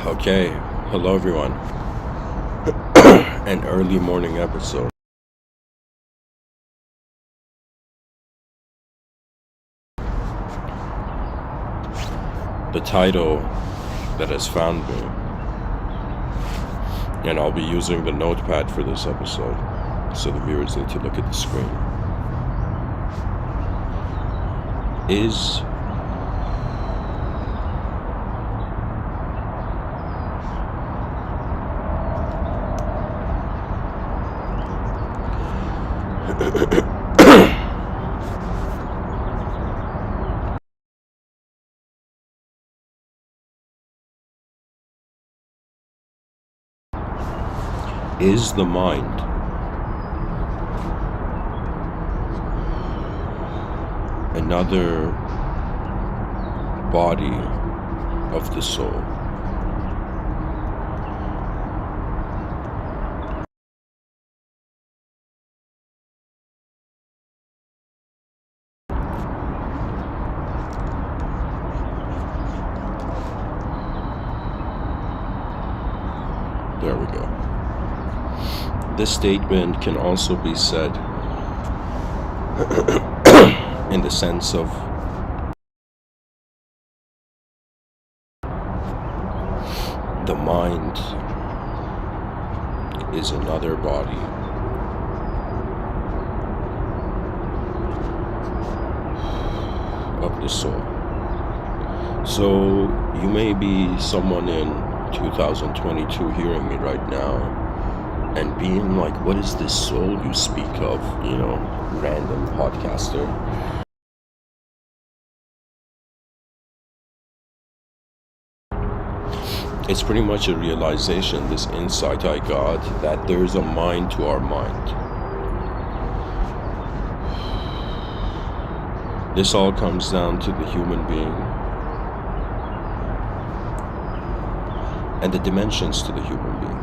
Okay, hello everyone. An early morning episode. The title that has found me, and I'll be using the notepad for this episode, so the viewers need to look at the screen. Is is the mind another body of the soul? There we go. This statement can also be said in the sense of the mind is another body of the soul. So you may be someone in 2022 hearing me right now and being like, what is this soul you speak of, random podcaster? It's pretty much a realization, this insight I got, that there's a mind to our mind. This all comes down to the human being and the dimensions to the human being.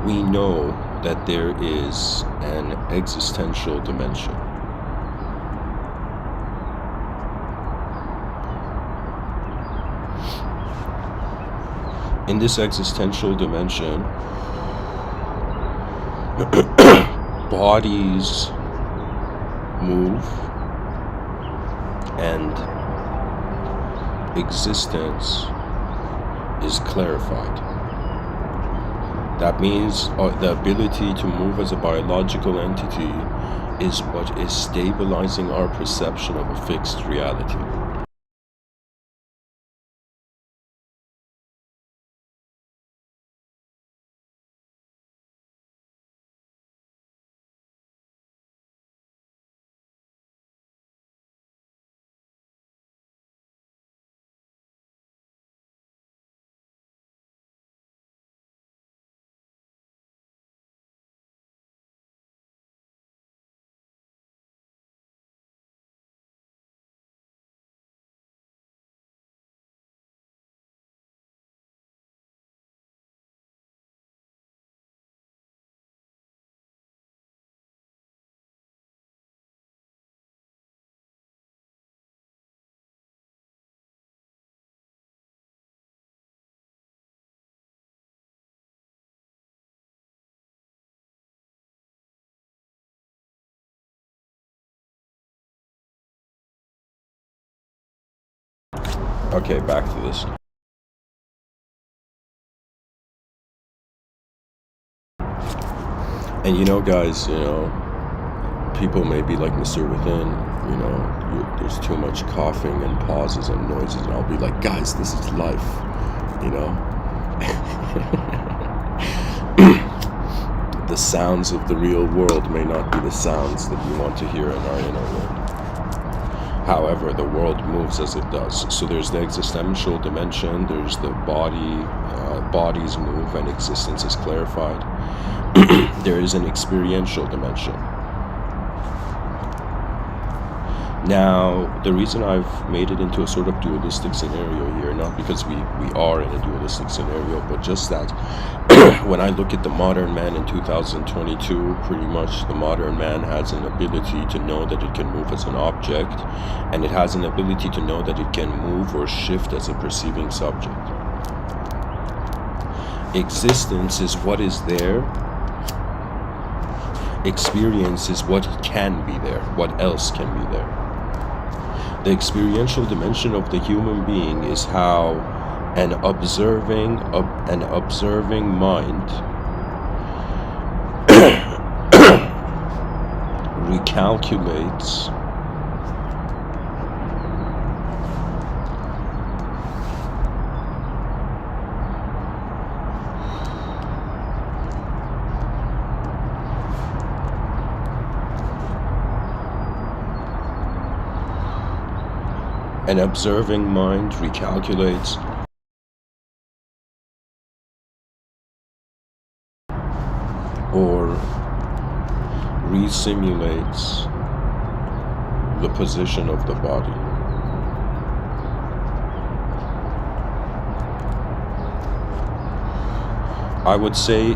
We know that there is an existential dimension. In this existential dimension, bodies move and existence is clarified. That means the ability to move as a biological entity is what is stabilizing our perception of a fixed reality. Okay, back to this. And guys, people may be like Mr.Within, there's too much coughing and pauses and noises, and I'll be like, guys, this is life, The sounds of the real world may not be the sounds that you want to hear in our inner world. However, the world moves as it does. So there's the existential dimension, there's the bodies move and existence is clarified. There is an experiential dimension. Now, the reason I've made it into a sort of dualistic scenario here, not because we are in a dualistic scenario, but just that when I look at the modern man in 2022, pretty much the modern man has an ability to know that it can move as an object, and it has an ability to know that it can move or shift as a perceiving subject. Existence is what is there. Experience is what can be there. What else can be there? The experiential dimension of the human being is how an observing mind recalculates an observing mind recalculates or resimulates the position of the body. I would say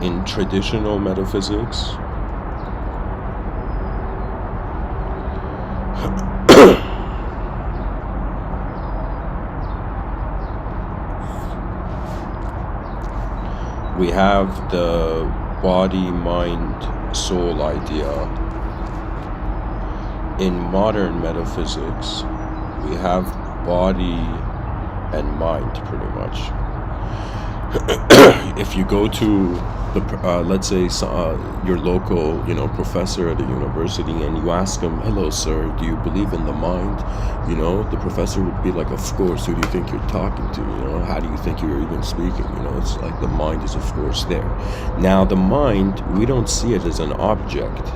in traditional metaphysics, we have the body, mind, soul idea. In modern metaphysics, we have body and mind pretty much. If you go to the, let's say your local, professor at a university, and you ask him, "Hello, sir, do you believe in the mind?" The professor would be like, "Of course. Who do you think you're talking to? How do you think you're even speaking?" It's like the mind is, of course, there. Now, the mind, we don't see it as an object.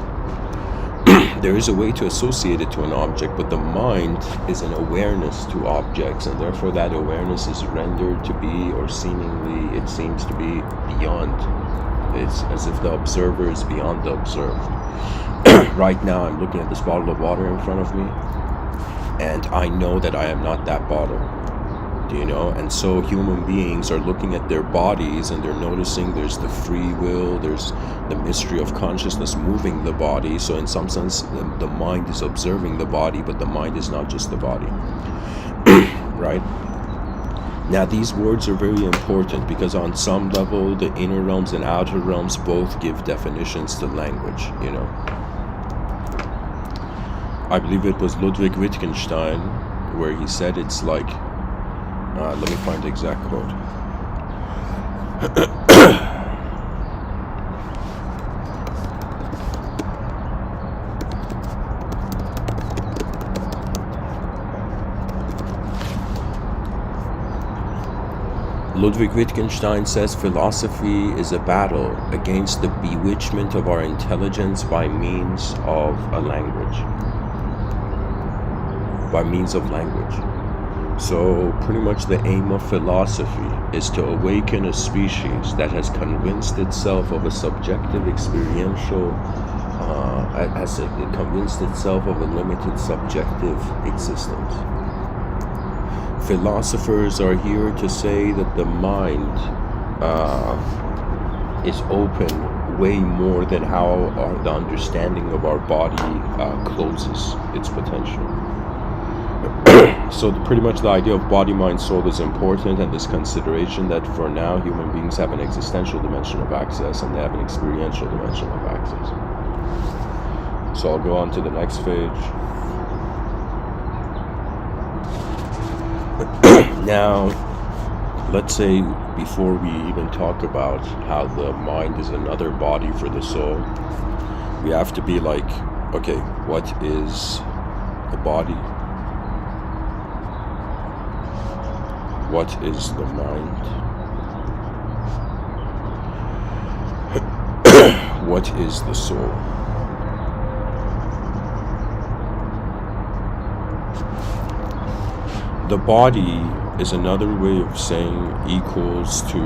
There is a way to associate it to an object, but the mind is an awareness to objects, and therefore that awareness is rendered to be, or seemingly it seems to be, beyond. It's as if the observer is beyond the observed. Right now I'm looking at this bottle of water in front of me, and I know that I am not that bottle. And so human beings are looking at their bodies, and they're noticing there's the free will, there's the mystery of consciousness moving the body. So in some sense, the mind is observing the body, but the mind is not just the body. Right? Now, these words are very important because on some level, the inner realms and outer realms both give definitions to language, I believe it was Ludwig Wittgenstein where he said it's like, let me find the exact quote. Ludwig Wittgenstein says philosophy is a battle against the bewitchment of our intelligence by means of a language. By means of language. So pretty much the aim of philosophy is to awaken a species that has convinced itself of a subjective experiential, has convinced itself of a limited subjective existence. Philosophers are here to say that the mind is open way more than how the understanding of our body closes its potential. So pretty much the idea of body, mind, soul is important, and this consideration that for now human beings have an existential dimension of access and they have an experiential dimension of access. So I'll go on to the next page. Now, let's say before we even talk about how the mind is another body for the soul, we have to be like, okay, what is the body? What is the mind? What is the soul? The body is another way of saying equals to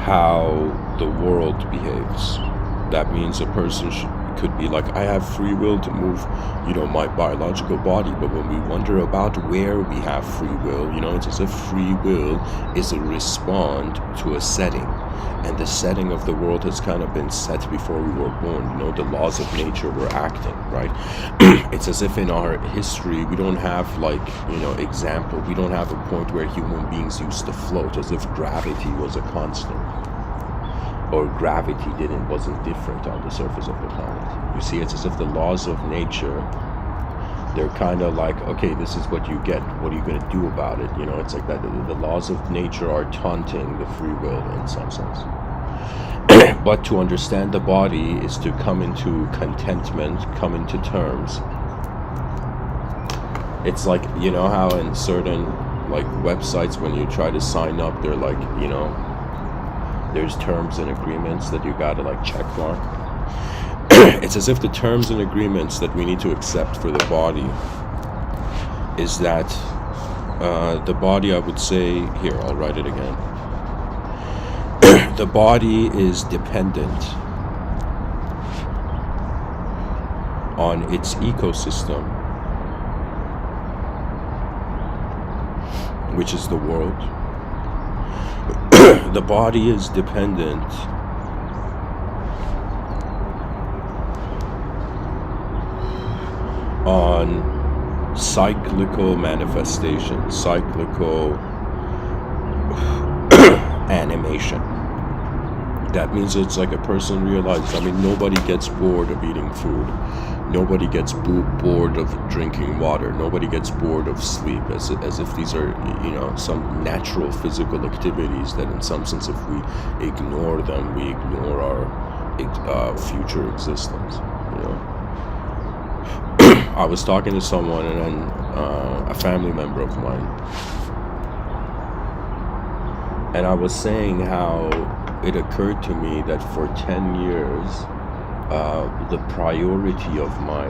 how the world behaves. That means a person could be like, I have free will to move, my biological body. But when we wonder about where we have free will, it's as if free will is a respond to a setting. And the setting of the world has kind of been set before we were born. You know, the laws of nature were acting, right? It's as if in our history, we don't have like, you know, example. We don't have a point where human beings used to float, as if gravity was a constant. Or gravity wasn't different on the surface of the planet. You see, it's as if the laws of nature, they're kind of like, okay, this is what you get. What are you going to do about it? You know, it's like that. The laws of nature are taunting the free will in some sense. But to understand the body is to come into contentment, come into terms. It's like, you know how in certain like websites when you try to sign up, they're like, you know, there's terms and agreements that you gotta like check mark. It's as if the terms and agreements that we need to accept for the body is that the body, I would say, here, I'll write it again. The body is dependent on its ecosystem, which is the world. The body is dependent on cyclical manifestation, cyclical animation. That means it's like a person realizes, I mean, nobody gets bored of eating food. Nobody gets bored of drinking water. Nobody gets bored of sleep, as if these are, you know, some natural physical activities that in some sense, if we ignore them, we ignore our future existence, you know. I was talking to someone, and then a family member of mine, and I was saying how it occurred to me that for 10 years, the priority of my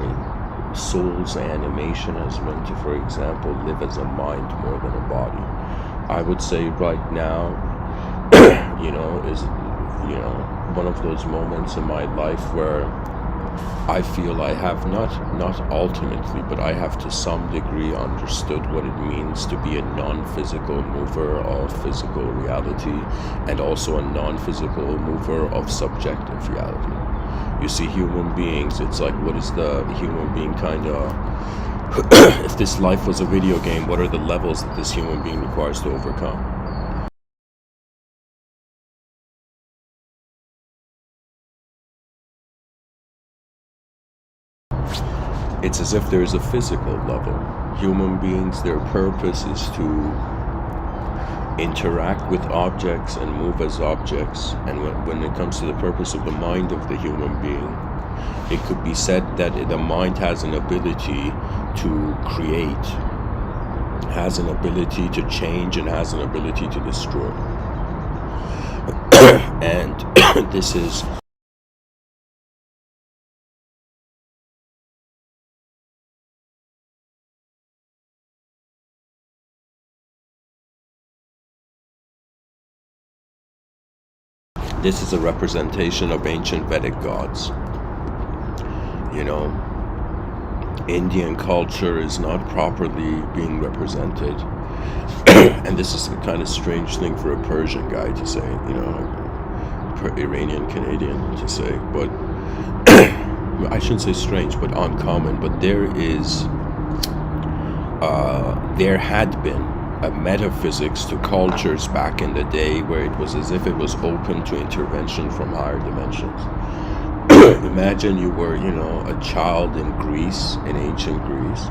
soul's animation has been to, for example, live as a mind more than a body. I would say right now, you know, is, you know, one of those moments in my life where I feel I have not ultimately, but I have to some degree understood what it means to be a non-physical mover of physical reality, and also a non-physical mover of subjective reality. You see, human beings, it's like, what is the human being kind of, if this life was a video game, what are the levels that this human being requires to overcome? It's as if there's a physical level. Human beings, their purpose is to interact with objects and move as objects. And when it comes to the purpose of the mind of the human being, it could be said that the mind has an ability to create, has an ability to change, and has an ability to destroy. And this is a representation of ancient Vedic gods. You know, Indian culture is not properly being represented. And this is a kind of strange thing for a Persian guy to say, you know, Iranian Canadian to say, but I shouldn't say strange, but uncommon. But there had been a metaphysics to cultures back in the day where it was as if it was open to intervention from higher dimensions. Imagine you were, you know, a child in Greece, in ancient Greece,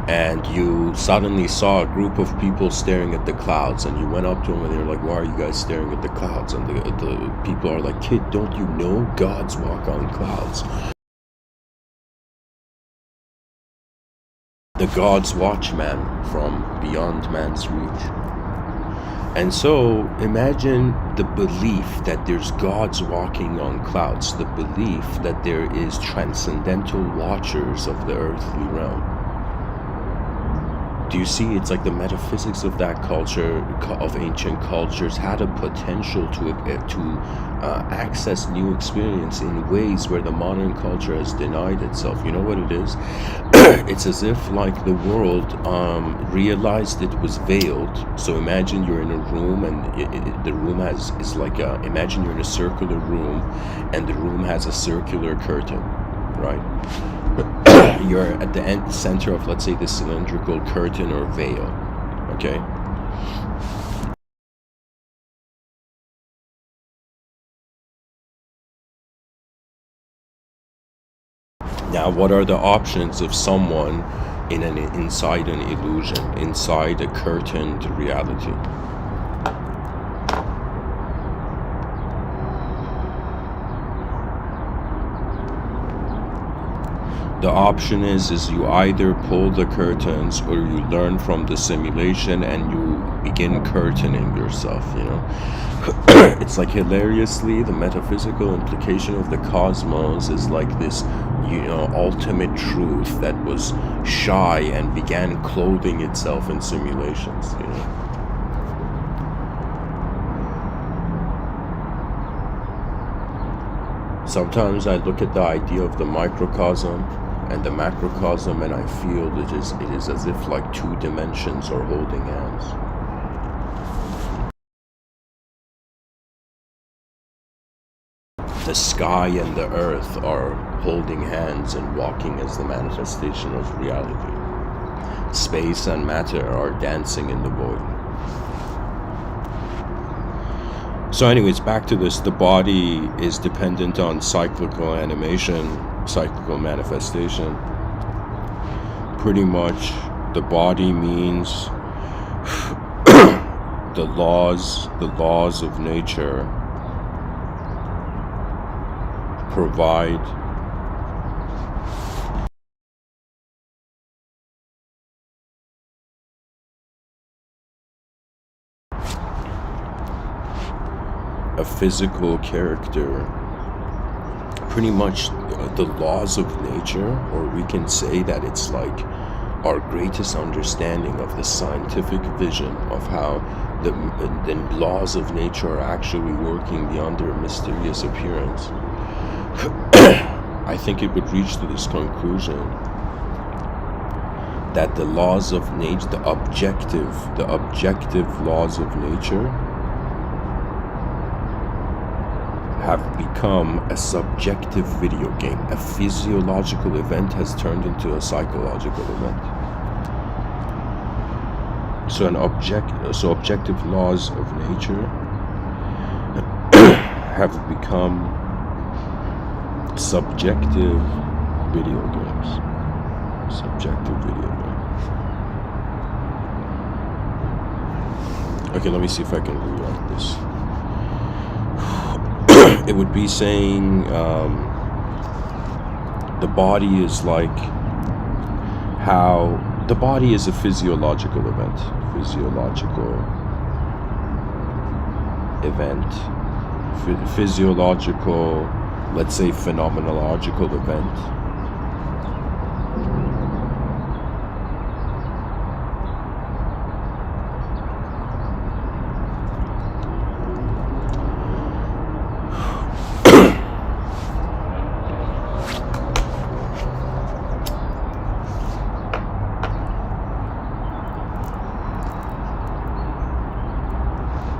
and you suddenly saw a group of people staring at the clouds, and you went up to them and they were like, why are you guys staring at the clouds? And the people are like, kid, don't you know gods walk on clouds? The gods watch man from beyond man's reach. And so imagine the belief that there's gods walking on clouds, the belief that there is transcendental watchers of the earthly realm. Do you see? It's like the metaphysics of that culture, of ancient cultures, had a potential to access new experience in ways where the modern culture has denied itself. You know what it is? It's as if like the world realized it was veiled. So imagine you're in a room, and the room is like imagine you're in a circular room, and the room has a circular curtain, right? You're at the center of, let's say, the cylindrical curtain or veil, okay? Now, what are the options of someone inside an illusion, inside a curtained reality? The option is you either pull the curtains or you learn from the simulation and you begin curtaining yourself, you know? It's like, hilariously, the metaphysical implication of the cosmos is like this, you know, ultimate truth that was shy and began clothing itself in simulations, you know? Sometimes I look at the idea of the microcosm and the macrocosm, and I feel it is as if like two dimensions are holding hands. The sky and the earth are holding hands and walking as the manifestation of reality. Space and matter are dancing in the void. So anyways, back to this. The body is dependent on cyclical animation, cyclical manifestation. Pretty much the body means the laws of nature provide a physical character. Pretty much the laws of nature, or we can say that it's like our greatest understanding of the scientific vision of how the laws of nature are actually working beyond their mysterious appearance. I think it would reach to this conclusion that the laws of nature, the objective laws of nature, have become a subjective video game. A physiological event has turned into a psychological event. So objective laws of nature have become subjective video games. Subjective video games. Okay, let me see if I can rewrite this. It would be saying the body is like how the body is a physiological event. Physiological, let's say, phenomenological event.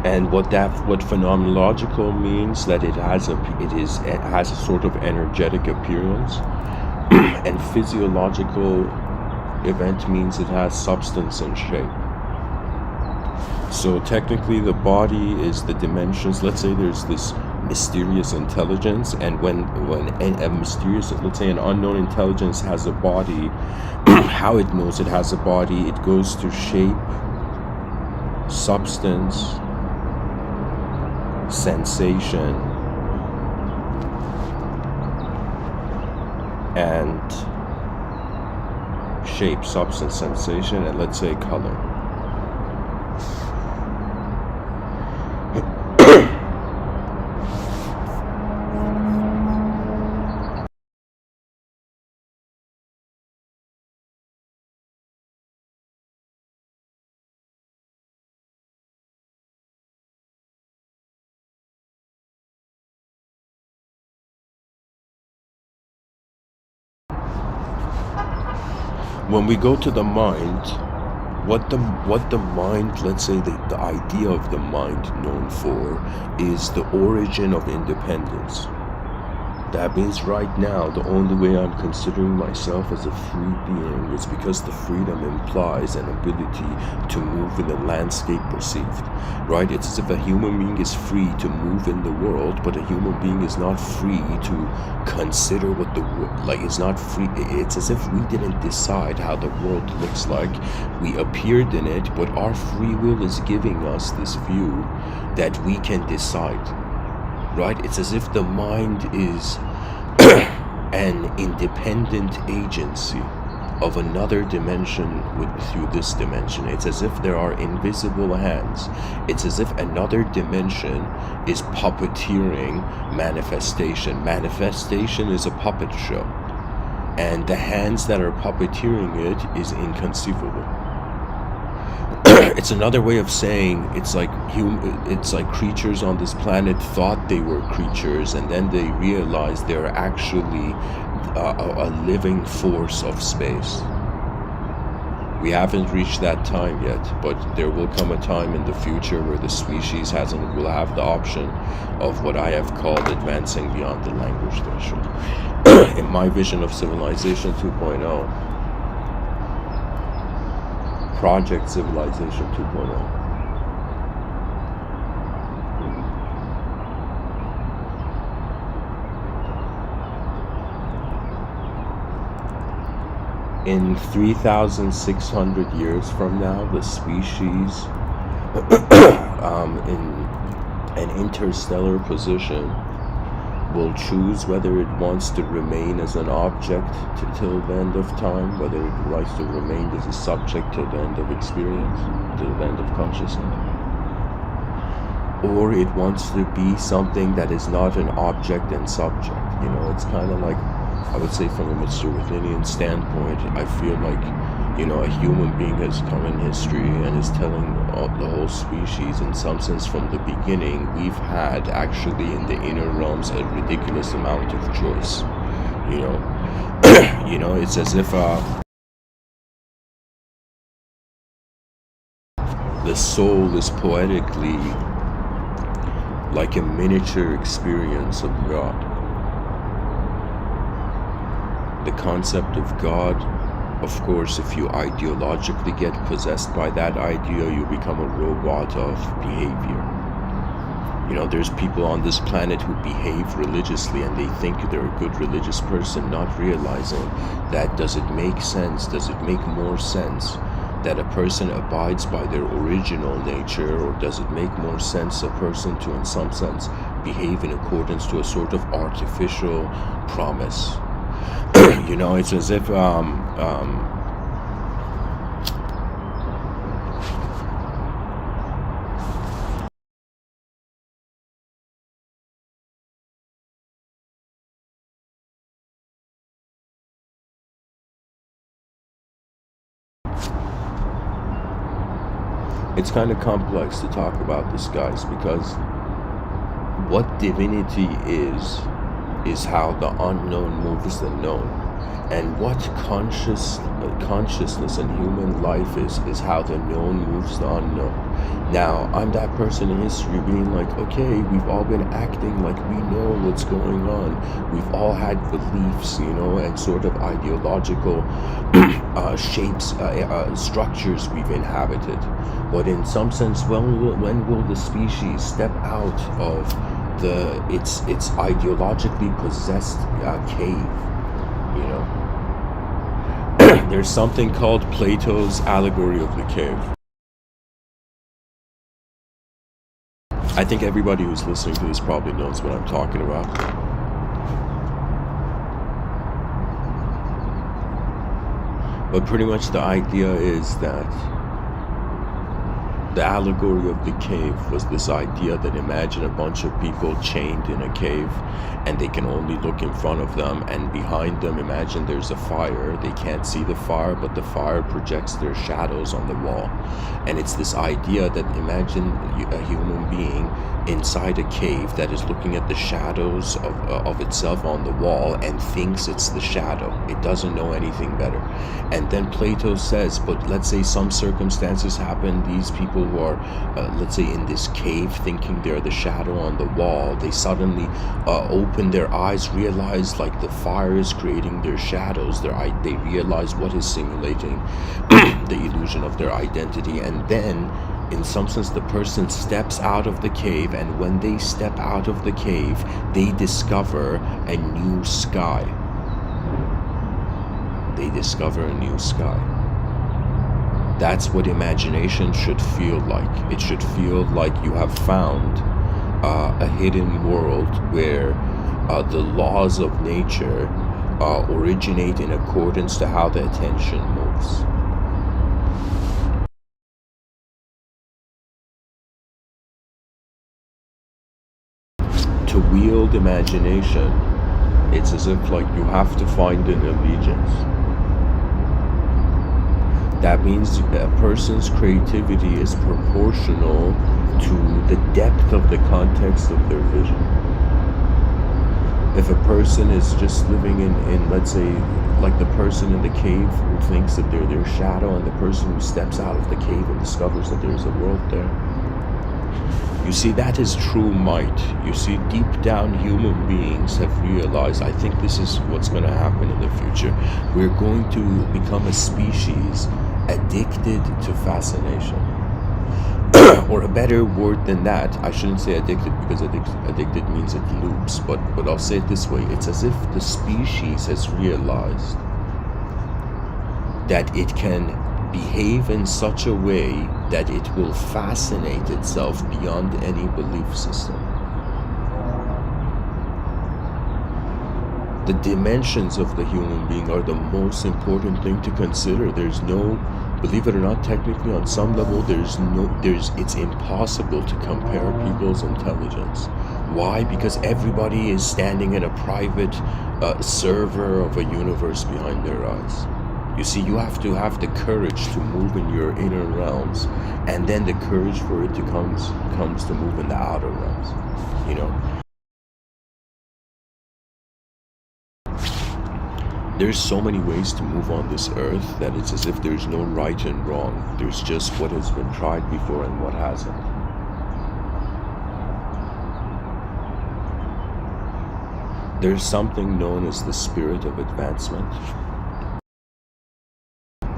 And what phenomenological means, that it has a sort of energetic appearance, and physiological event means it has substance and shape. So technically the body is the dimensions. Let's say there's this mysterious intelligence, and when a mysterious, let's say an unknown intelligence has a body, how it knows it has a body, it goes to shape, substance, sensation, and shape, substance, sensation, and let's say color. when we go to the mind, what the mind, let's say the idea of the mind known for is the origin of independence. That means right now, the only way I'm considering myself as a free being is because the freedom implies an ability to move in the landscape perceived, right? It's as if a human being is free to move in the world, but a human being is not free to consider what the world, like, it's not free. It's as if we didn't decide how the world looks like. We appeared in it, but our free will is giving us this view that we can decide. Right? It's as if the mind is an independent agency of another dimension through this dimension. It's as if there are invisible hands. It's as if another dimension is puppeteering manifestation. Manifestation is a puppet show, and the hands that are puppeteering it is inconceivable. It's another way of saying it's like creatures on this planet thought they were creatures, and then they realized they're actually a living force of space. We haven't reached that time yet, but there will come a time in the future where the species will have the option of what I have called advancing beyond the language threshold. In my vision of Civilization 2.0, Project Civilization 2.0. In 3,600 years from now, the species in an interstellar position will choose whether it wants to remain as an object till the end of time, whether it likes to remain as a subject till the end of experience, till the end of consciousness, or it wants to be something that is not an object and subject. You know, it's kind of like, I would say from a Mr.Withinian standpoint, I feel like, you know, a human being has come in history and is telling the whole species, in some sense, from the beginning, we've had actually in the inner realms a ridiculous amount of choice. You know, you know, it's as if the soul is poetically like a miniature experience of God. The concept of God, of course, if you ideologically get possessed by that idea, you become a robot of behavior. You know, there's people on this planet who behave religiously and they think they're a good religious person, not realizing that does it make sense, does it make more sense that a person abides by their original nature, or does it make more sense a person to, in some sense, behave in accordance to a sort of artificial promise? You know, it's as if it's kind of complex to talk about this, guys, because what divinity is how the unknown moves the known, and what consciousness and human life is how the known moves the unknown. Now, I'm that person in history being like, okay, we've all been acting like we know what's going on. We've all had beliefs, you know, and sort of ideological shapes, structures we've inhabited. But in some sense, when will the species step out of its ideologically possessed cave? You know, there's something called Plato's allegory of the cave. I think everybody who's listening to this probably knows what I'm talking about. But pretty much the idea is that the allegory of the cave was this idea that imagine a bunch of people chained in a cave and they can only look in front of them, and behind them imagine there's a fire. They can't see the fire, but the fire projects their shadows on the wall. And it's this idea that imagine a human being inside a cave that is looking at the shadows of itself on the wall and thinks it's the shadow. It doesn't know anything better. And then Plato says, but let's say some circumstances happen, these people who are, let's say, in this cave thinking they're the shadow on the wall, they suddenly open their eyes, realize like the fire is creating their shadows, they realize what is simulating the illusion of their identity, and then in some sense the person steps out of the cave, and when they step out of the cave they discover a new sky. They discover a new sky. That's what imagination should feel like. It should feel like you have found a hidden world where the laws of nature originate in accordance to how the attention moves. To wield imagination, it's as if like you have to find an allegiance. That means a person's creativity is proportional to the depth of the context of their vision. If a person is just living in let's say, like the person in the cave who thinks that they're their shadow, and the person who steps out of the cave and discovers that there's a world there, you see, that is true might. You see, deep down human beings have realized, I think this is what's going to happen in the future. We're going to become a species addicted to fascination. Or a better word than that, I shouldn't say addicted, because addicted means it loops, but I'll say it this way. It's as if the species has realized that it can behave in such a way that it will fascinate itself beyond any belief system. The dimensions of the human being are the most important thing to consider. There's no, believe it or not, technically on some level, it's impossible to compare people's intelligence. Why? Because everybody is standing in a private server of a universe behind their eyes. You see, you have to have the courage to move in your inner realms, and then the courage for it to comes to move in the outer realms, you know. There's so many ways to move on this earth that it's as if there's no right and wrong. There's just what has been tried before and what hasn't. There's something known as the spirit of advancement.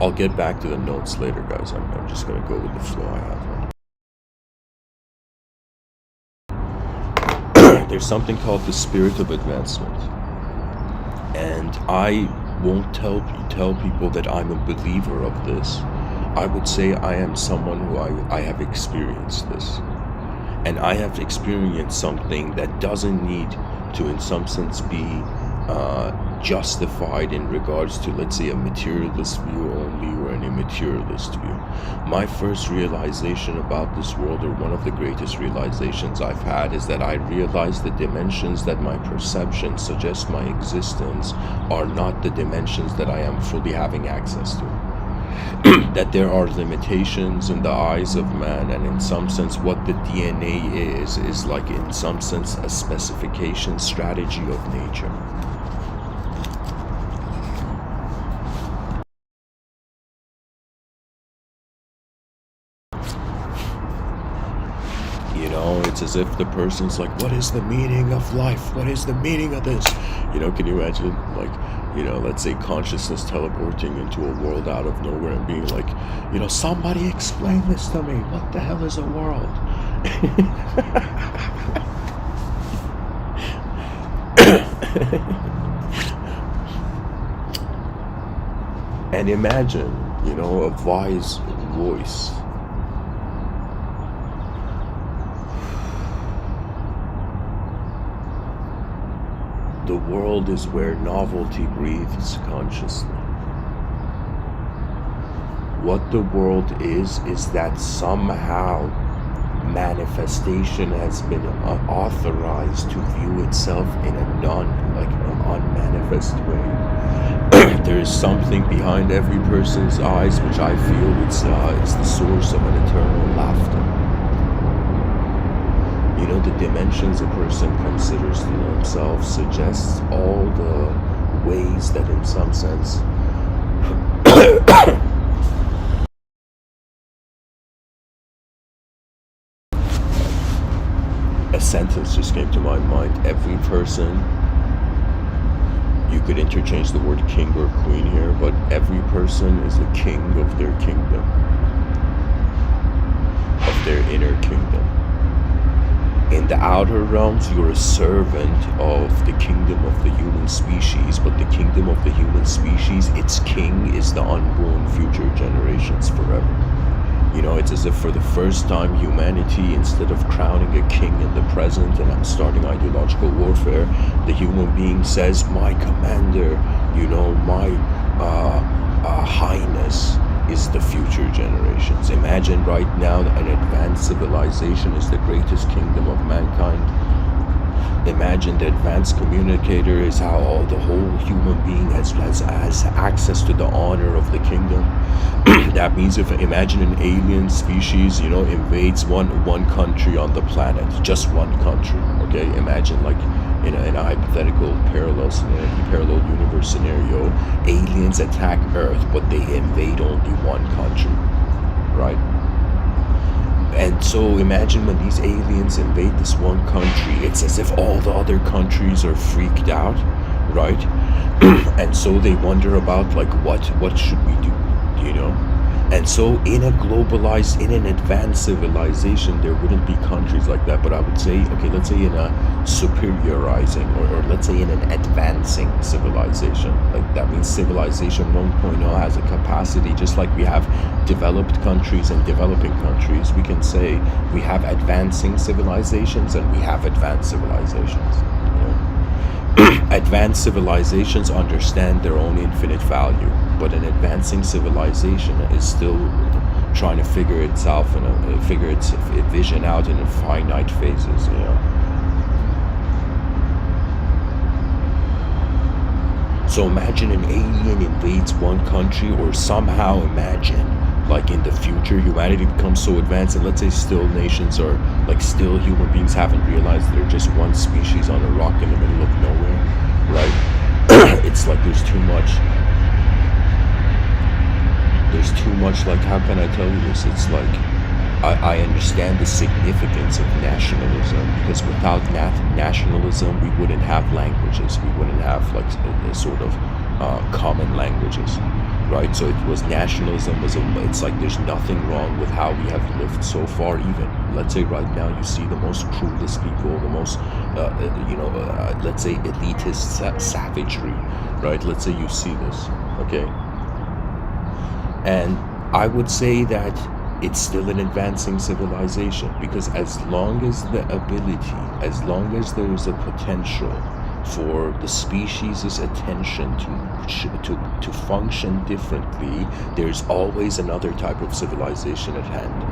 I'll get back to the notes later, guys. I'm just going to go with the flow I have. There's something called the spirit of advancement. And I won't tell people that I'm a believer of this. I would say I am someone who I have experienced this. And I have experienced something that doesn't need to, in some sense, be justified in regards to, let's say, a materialist view only or an immaterialist view. My first realization about this world, or one of the greatest realizations I've had, is that I realized the dimensions that my perception suggests my existence are not the dimensions that I am fully having access to. That there are limitations in the eyes of man, and in some sense what the DNA is like, in some sense, a specification strategy of nature. You know, it's as if the person's like, what is the meaning of life? What is the meaning of this? You know, can you imagine, like, you know, let's say consciousness teleporting into a world out of nowhere and being like, you know, somebody explain this to me. What the hell is a world? And imagine, you know, a wise voice. The world is where novelty breathes consciously. What the world is that somehow manifestation has been authorized to view itself in a unmanifest way. There is something behind every person's eyes which I feel it's the source of an eternal laughter. You know, the dimensions a person considers to themselves suggests all the ways that in some sense a sentence just came to my mind. Every person, you could interchange the word king or queen here, but every person is a king of their kingdom, of their inner kingdom. In the outer realms, you're a servant of the kingdom of the human species, but the kingdom of the human species, its king is the unborn future generations forever. You know, it's as if for the first time humanity, instead of crowning a king in the present and starting ideological warfare, the human being says, my commander, you know, my highness is the future generations. Imagine right now an advanced civilization is the greatest kingdom of mankind. Imagine the advanced communicator is how all the whole human being has access to the honor of the kingdom. That means if imagine an alien species, you know, invades one country on the planet, just one country. Okay, imagine like in a hypothetical parallel universe scenario, aliens attack Earth, but they invade only one country, right? And so imagine when these aliens invade this one country, it's as if all the other countries are freaked out, right? And so they wonder about like what should we do, you know? And so in an advanced civilization, there wouldn't be countries like that, but I would say, okay, let's say in a superiorizing or let's say in an advancing civilization, like that means civilization 1.0 has a capacity, just like we have developed countries and developing countries, we can say we have advancing civilizations and we have advanced civilizations. Advanced civilizations understand their own infinite value, but an advancing civilization is still trying to figure its vision out in finite phases, you know. So imagine an alien invades one country, or somehow imagine like in the future humanity becomes so advanced, and let's say still nations are like still human beings haven't realized they're just one species on a rock in the middle of nowhere, right? It's like there's too much, like, how can I tell you this? It's like I understand the significance of nationalism, because without nationalism we wouldn't have languages, we wouldn't have like a sort of common languages, right? So it was nationalism it's like there's nothing wrong with how we have lived so far. Even let's say right now you see the most cruelest people, the most let's say elitist savagery, right? Let's say you see this, okay? And I would say that it's still an advancing civilization, because as long as there is a potential for the species' attention to function differently, there's always another type of civilization at hand.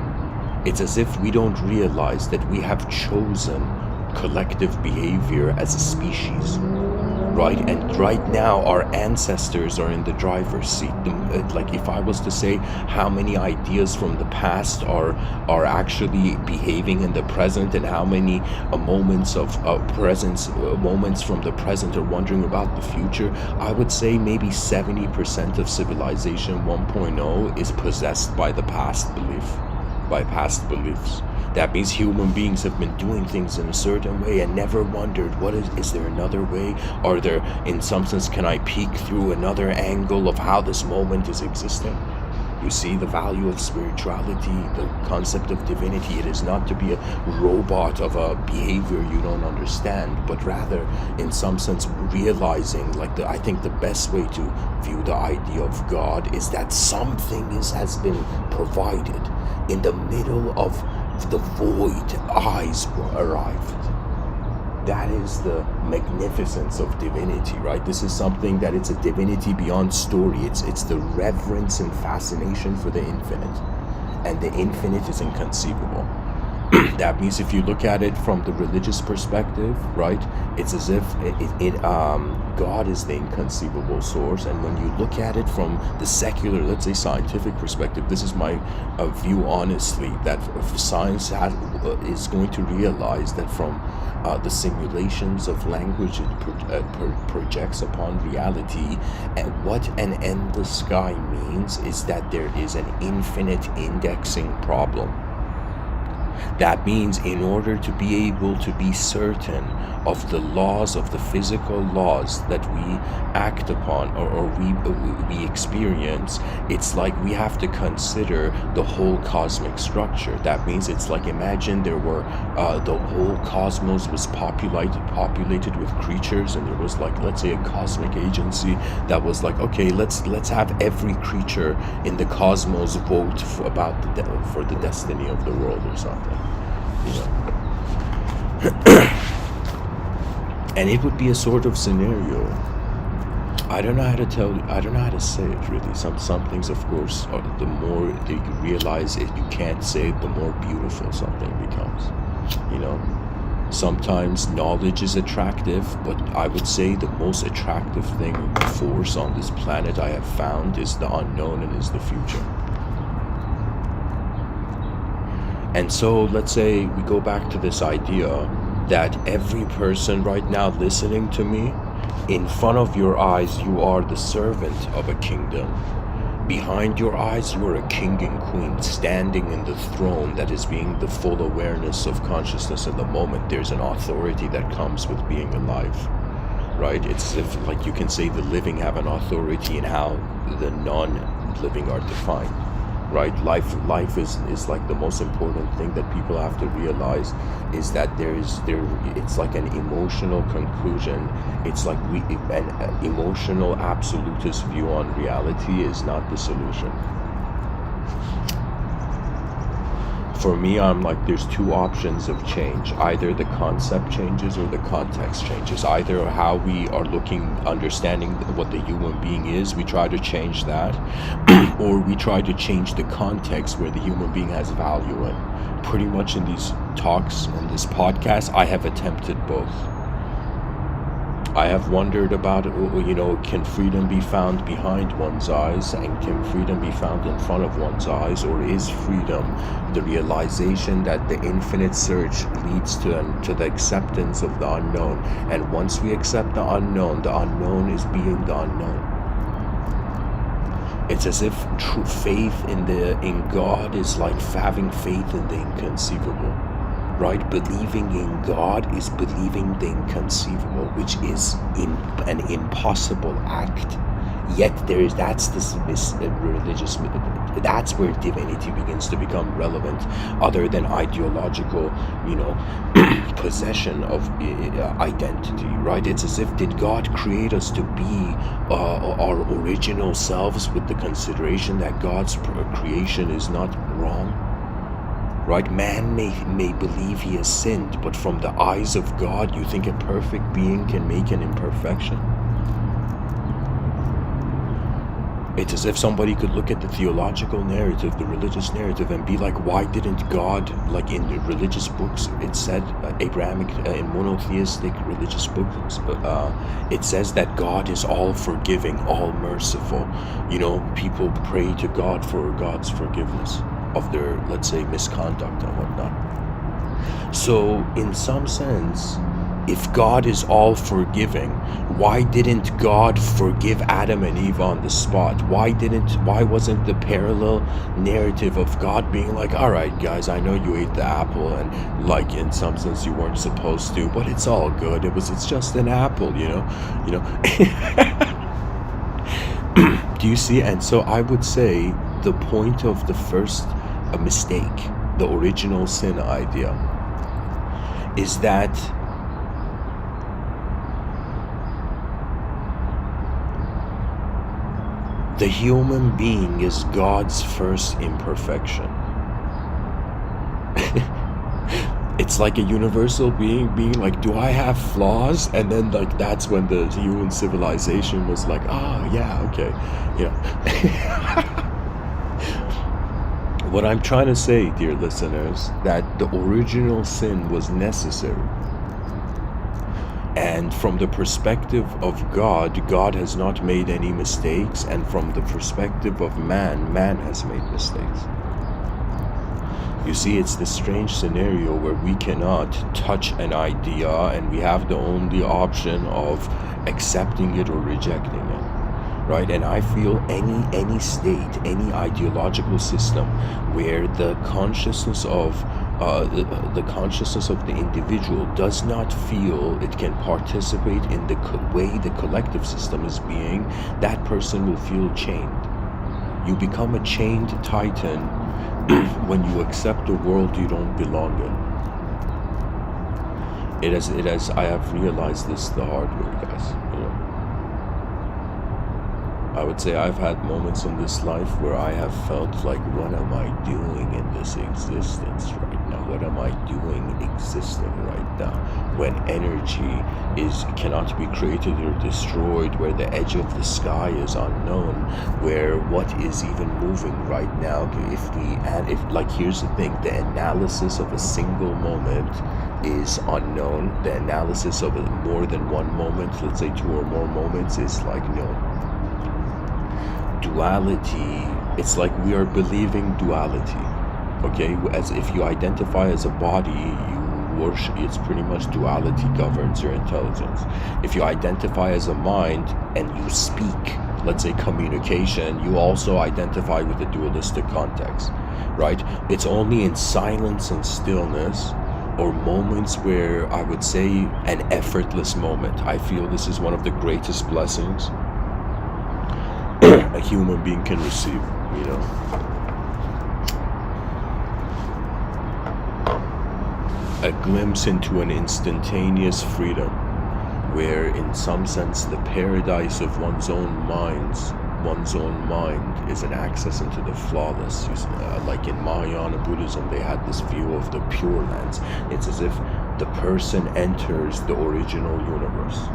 It's as if we don't realize that we have chosen collective behavior as a species, right? And right now our ancestors are in the driver's seat. Like if I was to say how many ideas from the past are actually behaving in the present, and how many moments from the present are wondering about the future, I would say maybe 70% of civilization 1.0 is possessed by the past beliefs. That means human beings have been doing things in a certain way and never wondered, is there another way? Are there, in some sense, can I peek through another angle of how this moment is existing? You see the value of spirituality, the concept of divinity. It is not to be a robot of a behavior you don't understand, but rather, in some sense, realizing, I think the best way to view the idea of God is that something has been provided. In the middle of the void, eyes arrived. That is the magnificence of divinity, right? This is something that it's a divinity beyond story. It's the reverence and fascination for the infinite. And the infinite is inconceivable. That means if you look at it from the religious perspective, right, it's as if God is the inconceivable source. And when you look at it from the secular, let's say scientific perspective, this is my view honestly, that science is going to realize that from the simulations of language it projects upon reality, and what an endless sky means is that there is an infinite indexing problem. That means in order to be able to be certain of the laws, of the physical laws that we act upon, or we experience, it's like we have to consider the whole cosmic structure. That means it's like, imagine there were the whole cosmos was populated with creatures, and there was like, let's say, a cosmic agency that was like, okay, let's have every creature in the cosmos vote for the destiny of the world or something, you know. And it would be a sort of scenario. I don't know how to tell you. I don't know how to say it really. Some things, of course, the more that you realize it, you can't say it, the more beautiful something becomes. You know, sometimes knowledge is attractive, but I would say the most attractive force on this planet I have found is the unknown and is the future. And so let's say we go back to this idea that every person right now listening to me, in front of your eyes, you are the servant of a kingdom. Behind your eyes, you are a king and queen standing in the throne that is being the full awareness of consciousness in the moment. There's an authority that comes with being alive, right? It's as if, like, you can say the living have an authority in how the non-living are defined. Right, life is like the most important thing that people have to realize, is that it's like an emotional conclusion. It's like an emotional absolutist view on reality is not the solution. For me, I'm like, there's two options of change. Either the concept changes or the context changes. Either how we are understanding what the human being is, we try to change that, or we try to change the context where the human being has value in. Pretty much in these talks and this podcast, I have attempted both. I have wondered about, can freedom be found behind one's eyes, and can freedom be found in front of one's eyes, or is freedom the realization that the infinite search leads to the acceptance of the unknown, and once we accept the unknown is being the unknown. It's as if true faith in God is like having faith in the inconceivable. Right? Believing in God is believing the inconceivable, which is an impossible act. Yet that's this religious, that's where divinity begins to become relevant, other than ideological, possession of identity, right? It's as if, did God create us to be our original selves, with the consideration that God's creation is not wrong? Right? Man may believe he has sinned, but from the eyes of God, you think a perfect being can make an imperfection? It's as if somebody could look at the theological narrative, the religious narrative, and be like, why didn't God, like in the religious books, it said, Abrahamic, in monotheistic religious books, it says that God is all forgiving, all merciful. People pray to God for God's forgiveness of their, let's say, misconduct and whatnot. So in some sense, if God is all forgiving, why didn't God forgive Adam and Eve on the spot? Why wasn't the parallel narrative of God being like, all right, guys, I know you ate the apple, and like in some sense you weren't supposed to, but it's all good. It's just an apple, Do you see? And so I would say the point of the first mistake, the original sin idea, is that the human being is God's first imperfection. It's like a universal being like, do I have flaws? And then like that's when the human civilization was like, oh yeah, okay, What I'm trying to say, dear listeners, that the original sin was necessary. And from the perspective of God, God has not made any mistakes. And from the perspective of man, man has made mistakes. You see, it's this strange scenario where we cannot touch an idea and we have the only option of accepting it or rejecting it. Right? And I feel any state, any ideological system where the consciousness of the individual does not feel it can participate in the way the collective system is being, that person will feel chained. You become a chained titan when you accept a world you don't belong in. It has. I have realized this the hard way, guys. I would say I've had moments in this life where I have felt like, what am I doing in this existence right now? What am I doing existing right now? When energy cannot be created or destroyed, where the edge of the sky is unknown, where what is even moving right now, here's the thing, the analysis of a single moment is unknown. The analysis of more than one moment, let's say 2 or more moments, is like known. Duality, it's like we are believing duality, okay? As if you identify as a body, you worship, it's pretty much duality governs your intelligence. If you identify as a mind and you speak, let's say communication, you also identify with a dualistic context, right? It's only in silence and stillness, or moments where I would say an effortless moment. I feel this is one of the greatest blessings a human being can receive, a glimpse into an instantaneous freedom, where in some sense the paradise of one's own mind is an access into the flawless. Like in Mahayana Buddhism, they had this view of the Pure Lands. It's as if the person enters the original universe.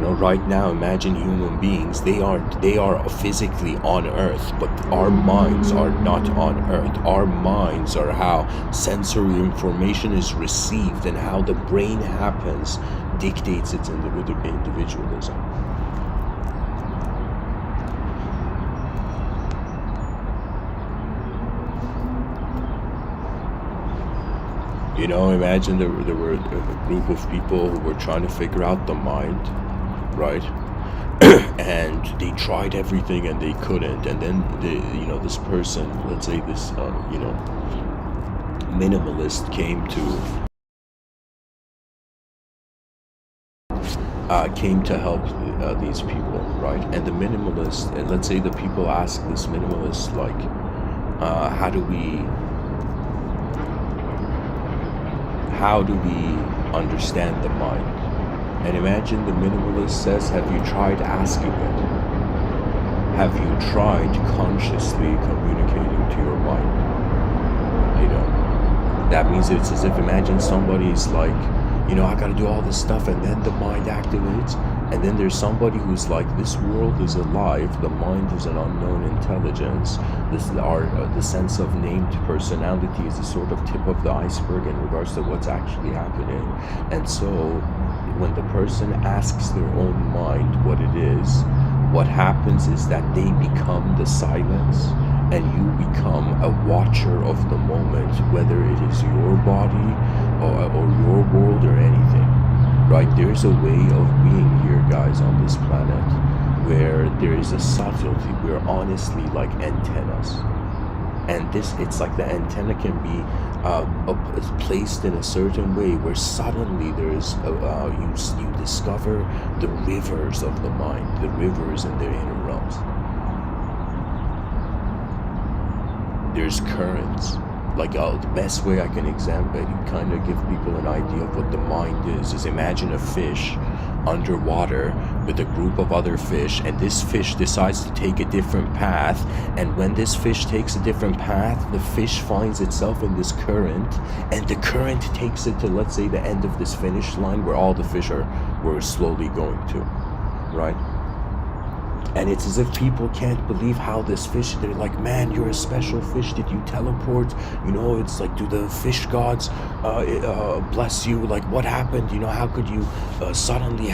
Right now, imagine human beings, they are physically on Earth, but our minds are not on Earth. Our minds are how sensory information is received, and how the brain happens dictates its individualism. Imagine there were a group of people who were trying to figure out the mind, right? And they tried everything and they couldn't. And then this person, let's say this minimalist, came to help these people, right? And the minimalist, and let's say the people ask this minimalist, like, how do we understand the mind? And imagine the minimalist says, have you tried asking it? Have you tried consciously communicating to your mind? That means it's as if, imagine somebody's like, I gotta do all this stuff, and then the mind activates, and then there's somebody who's like, this world is alive, the mind is an unknown intelligence, the sense of named personality is the sort of tip of the iceberg in regards to what's actually happening. And so when the person asks their own mind what it is, what happens is that they become the silence, and you become a watcher of the moment, whether it is your body or your world or anything, right? There's a way of being here, guys, on this planet, where there is a subtlety. We're honestly like antennas. And it's like the antenna can be placed in a certain way where suddenly there's you discover the rivers of the mind, the rivers in their inner realms. There's currents. Like the best way I can kind of give people an idea of what the mind is imagine a fish underwater with a group of other fish, and this fish decides to take a different path, and when this fish takes a different path, the fish finds itself in this current, and the current takes it to, let's say, the end of this finish line where all the fish were slowly going to, right? And it's as if people can't believe how this fish, they're like, man, you're a special fish. Did you teleport? It's like, do the fish gods bless you? Like, what happened? How could you suddenly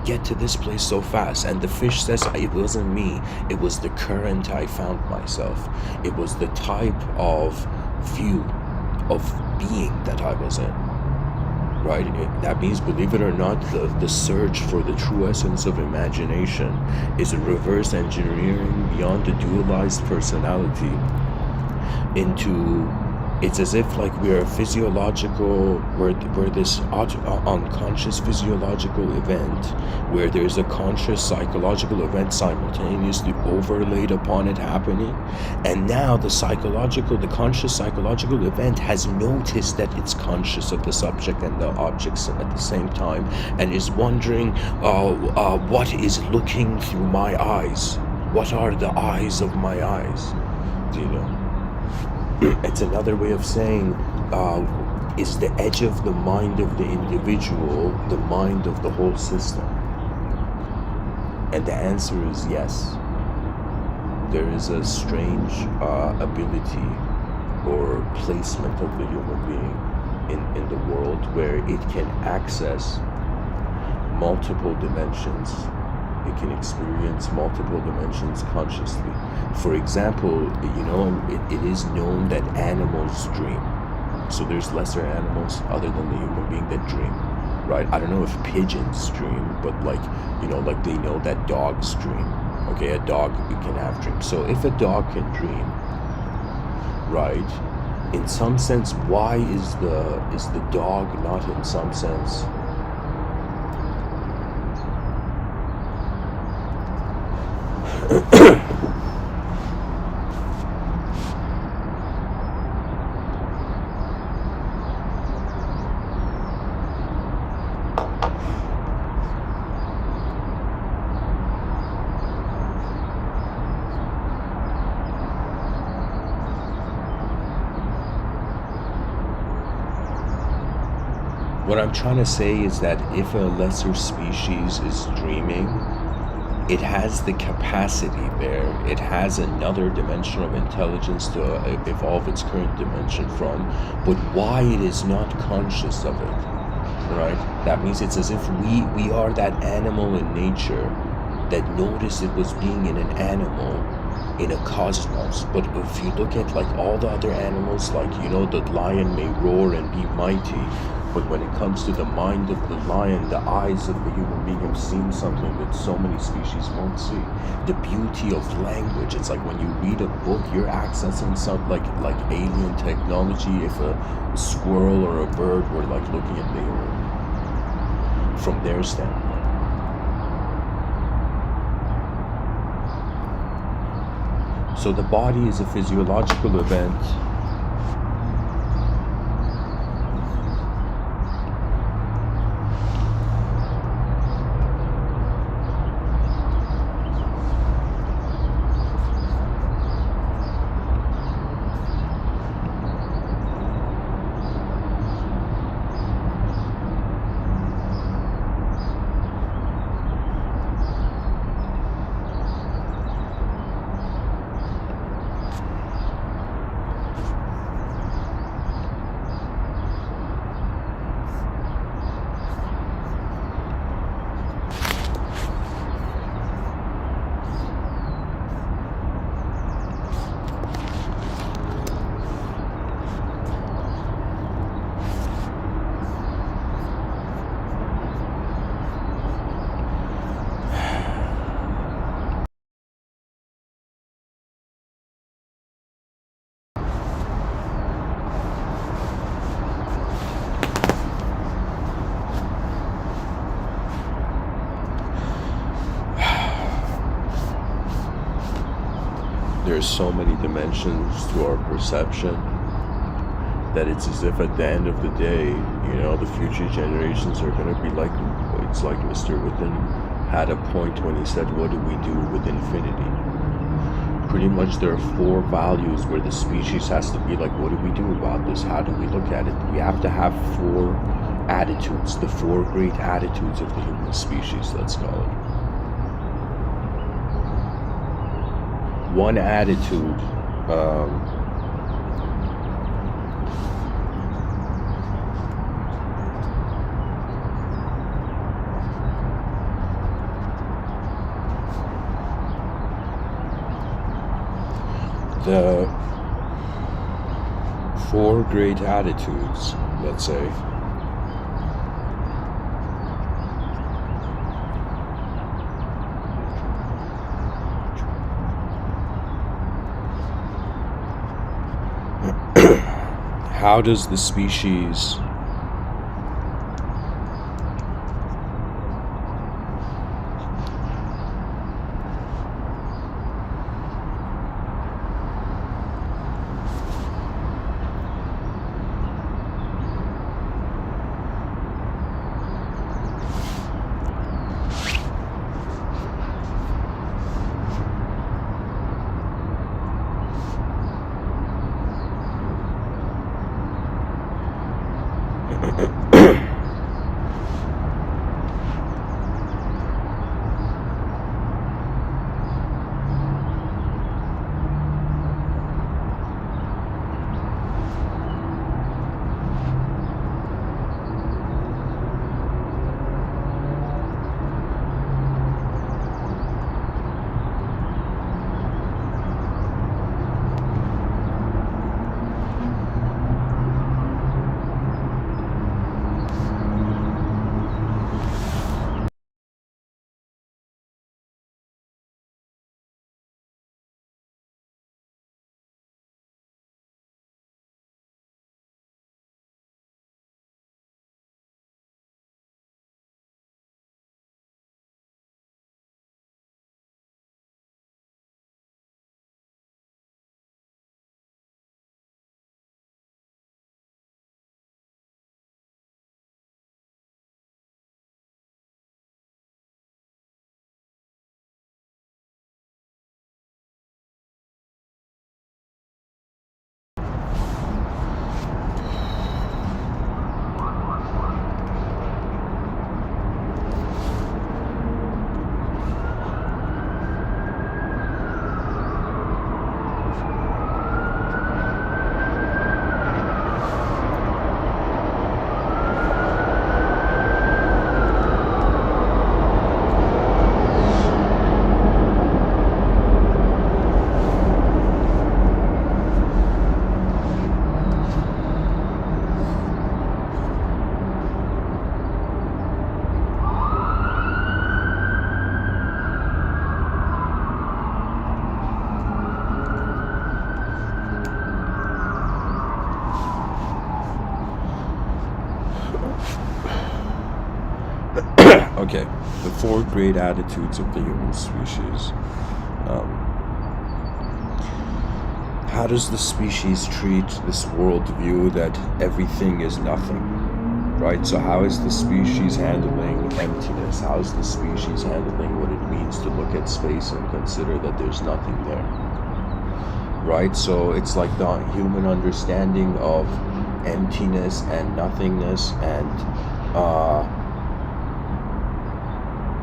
get to this place so fast? And the fish says, it wasn't me. It was the current I found myself. It was the type of view of being that I was in. Right? That means, believe it or not, the search for the true essence of imagination is a reverse engineering beyond the dualized personality into, it's as if like we're this unconscious physiological event where there's a conscious psychological event simultaneously overlaid upon it happening, and now the conscious psychological event has noticed that it's conscious of the subject and the objects at the same time, and is wondering what is looking through my eyes, what are the eyes of my eyes. It's another way of saying, is the edge of the mind of the individual the mind of the whole system? And the answer is yes. There is a strange ability or placement of the human being in the world where it can access multiple dimensions. It can experience multiple dimensions consciously. For example, it is known that animals dream. So there's lesser animals other than the human being that dream, right? I don't know if pigeons dream, but like they know that dogs dream. Okay, a dog can have dreams. So if a dog can dream, right, in some sense, why is the dog not in some sense what I'm trying to say is that if a lesser species is dreaming, it has the capacity there. It has another dimension of intelligence to evolve its current dimension from, but why it is not conscious of it, right? That means it's as if we are that animal in nature that noticed it was being in an animal in a cosmos. But if you look at like all the other animals, like the lion may roar and be mighty, but when it comes to the mind of the lion, the eyes of the human being have seen something that so many species won't see. The beauty of language. It's like when you read a book, you're accessing some like alien technology. If a squirrel or a bird were like looking at the earth from their standpoint. So the body is a physiological event. There's so many dimensions to our perception that it's as if at the end of the day, the future generations are going to be like, it's like Mr.Within had a point when he said, what do we do with infinity? Pretty much there are 4 values where the species has to be like, what do we do about this? How do we look at it? We have to have 4 attitudes, the 4 great attitudes of the human species, let's call it. one attitude the 4 great attitudes, let's say, how does the species okay, the 4 great attitudes of the human species. How does the species treat this worldview that everything is nothing? Right? So how is the species handling emptiness? How is the species handling what it means to look at space and consider that there's nothing there? Right? So it's like the human understanding of emptiness and nothingness and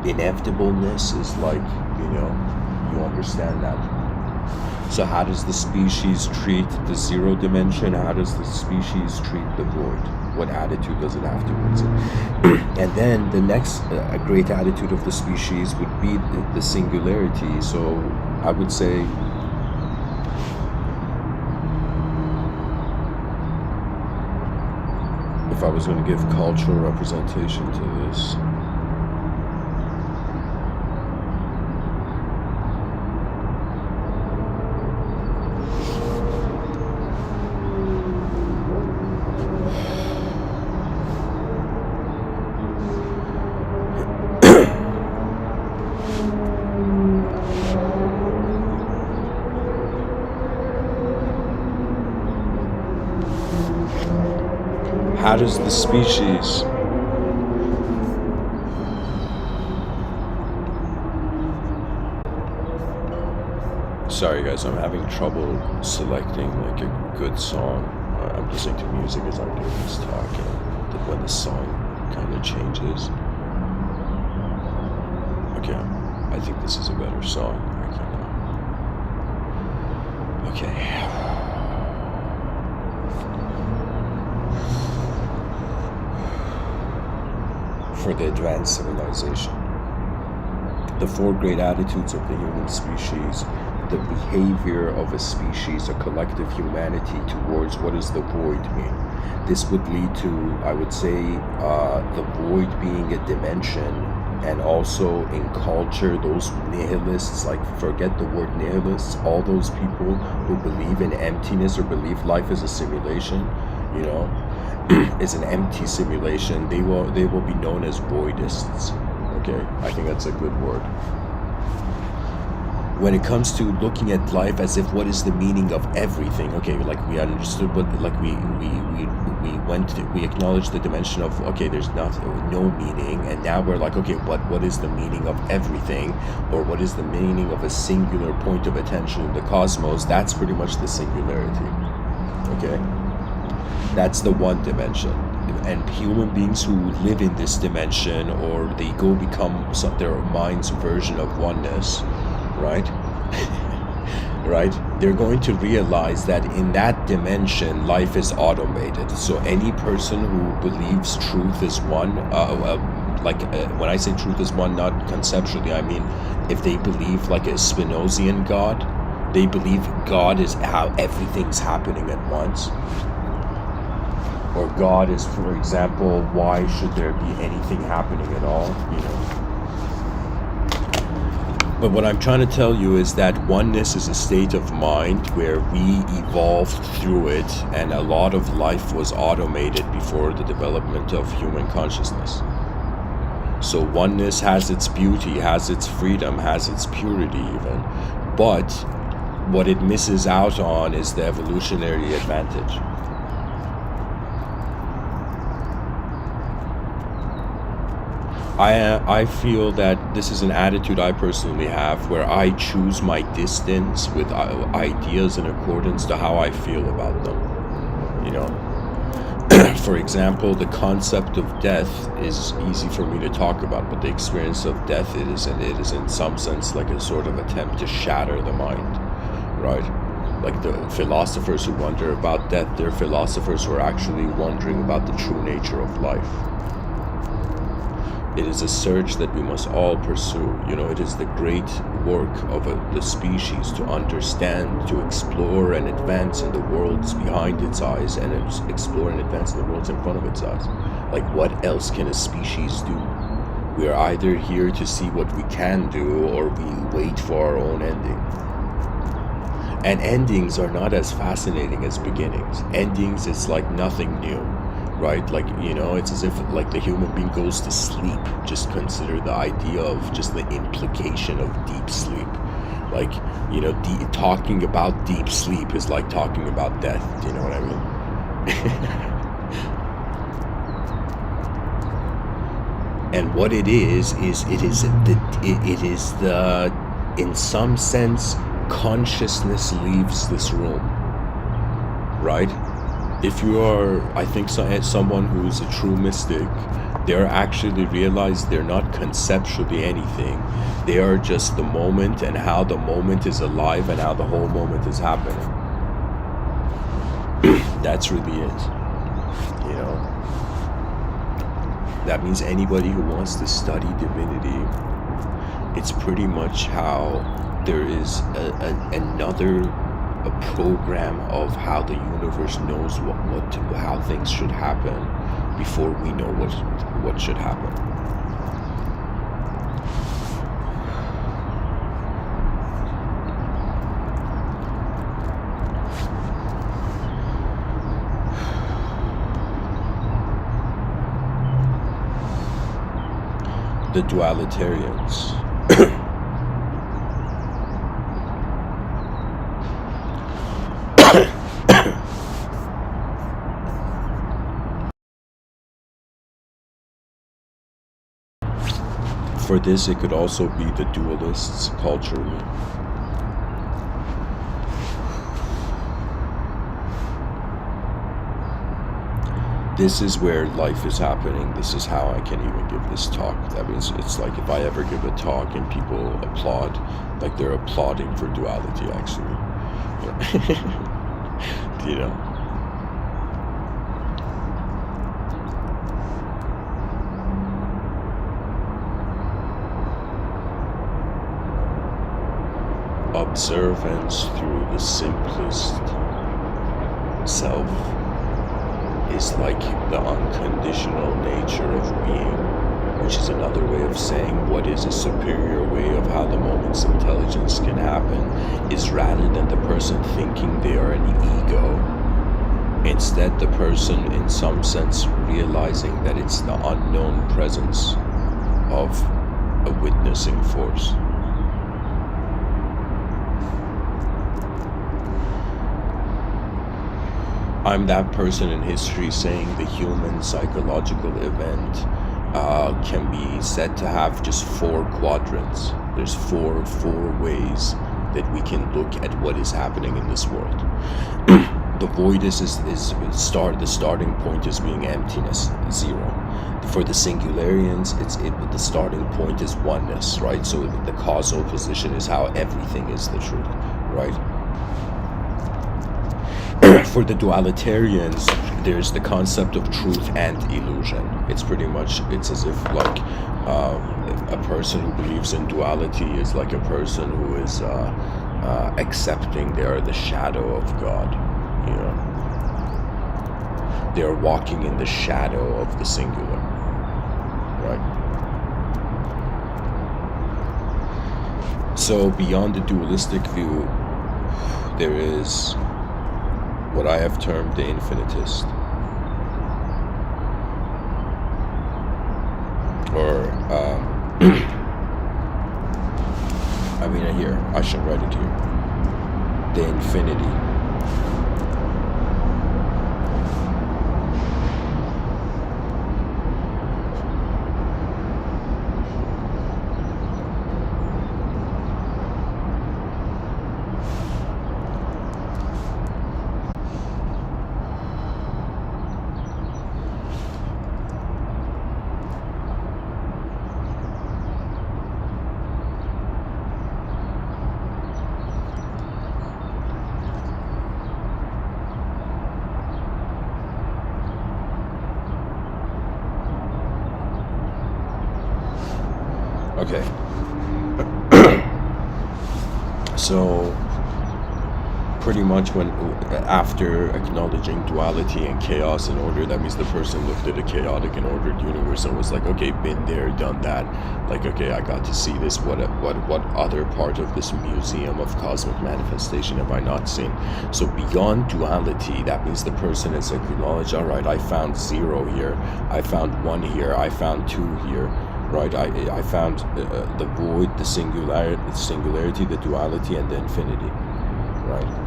inevitableness is like, you understand that. So how does the species treat the 0 dimension? How does the species treat the void? What attitude does it have towards it? And then the next great attitude of the species would be the singularity. So I would say if I was going to give cultural representation to this, how does the species sorry guys, I'm having trouble selecting like a good song. I'm listening to music as I'm doing this talk, and when the song kind of changes. Okay, I think this is a better song. Okay. For the advanced civilization, the four great attitudes of the human species, the behavior of a species, a collective humanity towards what does the void mean? This would lead to, I would say, the void being a dimension, and also in culture, those nihilists, like forget the word nihilists, all those people who believe in emptiness or believe life is a simulation, you know, is an empty simulation, they will be known as voidists. Okay, I think that's a good word. When it comes to looking at life as if what is the meaning of everything, okay, like we understood what, like we acknowledged the dimension of, okay, there's no meaning, and now we're like, okay, what is the meaning of everything, or what is the meaning of a singular point of attention in the cosmos? That's pretty much the singularity. Okay, that's the one dimension. And human beings who live in this dimension, or they go become their mind's version of oneness, right? Right? They're going to realize that in that dimension, life is automated. So any person who believes truth is one, when I say truth is one, not conceptually, I mean if they believe like a Spinozian God, they believe God is how everything's happening at once. Or God is, for example, why should there be anything happening at all, you know? But what I'm trying to tell you is that oneness is a state of mind where we evolved through it, and a lot of life was automated before the development of human consciousness. So oneness has its beauty, has its freedom, has its purity even. But what it misses out on is the evolutionary advantage. I feel that this is an attitude I personally have, where I choose my distance with ideas in accordance to how I feel about them, you know. For example, the concept of death is easy for me to talk about, but the experience of death, it is in some sense like a sort of attempt to shatter the mind, right? Like the philosophers who wonder about death, they're philosophers who are actually wondering about the true nature of life. It is a search that we must all pursue. You know, it is the great work of the species to understand, to explore and advance in the worlds behind its eyes, and explore and advance in the worlds in front of its eyes. Like, what else can a species do? We are either here to see what we can do, or we wait for our own ending. And endings are not as fascinating as beginnings. Endings is like nothing new. Right? Like, you know, it's as if like the human being goes to sleep. Just consider the idea of just the implication of deep sleep. Like, you know, talking about deep sleep is like talking about death. Do you know what I mean? And what it is the in some sense, consciousness leaves this room. Right? If you are, I think, someone who is a true mystic, they're actually realize they're not conceptually anything. They are just the moment, and how the moment is alive, and how the whole moment is happening. That's really it. You know? That means anybody who wants to study divinity, it's pretty much how there is a program of how the universe knows how things should happen before we know what should happen. The dualitarians. For this, it could also be the dualists culturally. This is where life is happening. This is how I can even give this talk. That means it's like if I ever give a talk and people applaud, like they're applauding for duality, actually. You know. Observance through the simplest self is like the unconditional nature of being, which is another way of saying what is a superior way of how the moment's intelligence can happen, is rather than the person thinking they are an ego, instead the person in some sense realizing that it's the unknown presence of a witnessing force. I'm that person in history saying the human psychological event can be said to have just 4 quadrants. There's four ways that we can look at what is happening in this world. The void is the starting point is being emptiness, 0. For the singularians, the starting point is oneness, right? So the causal position is how everything is the truth, right? For the dualitarians, there's the concept of truth and illusion. It's as if like a person who believes in duality is like a person who is accepting they are the shadow of God. You know, they are walking in the shadow of the singular, right? So beyond the dualistic view, there is what I have termed the infinitist, or I should write it here, the infinity. Okay. So pretty much after acknowledging duality and chaos in order, that means the person looked at a chaotic and ordered universe and was like, okay, been there, done that. Like, okay, I got to see this. What other part of this museum of cosmic manifestation have I not seen? So beyond duality, that means the person has acknowledged, all right, I found 0 here, I found 1 here, I found 2 here. Right, I found the void, the singularity, the duality, and the infinity. Right.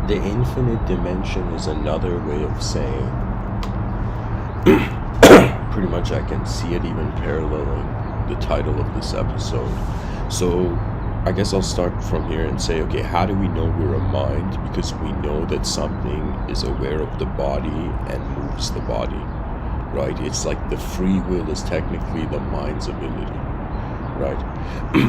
The infinite dimension is another way of saying, pretty much I can see it even paralleling the title of this episode. So I guess I'll start from here and say, okay, how do we know we're a mind? Because we know that something is aware of the body and moves the body, right? It's like the free will is technically the mind's ability. Right?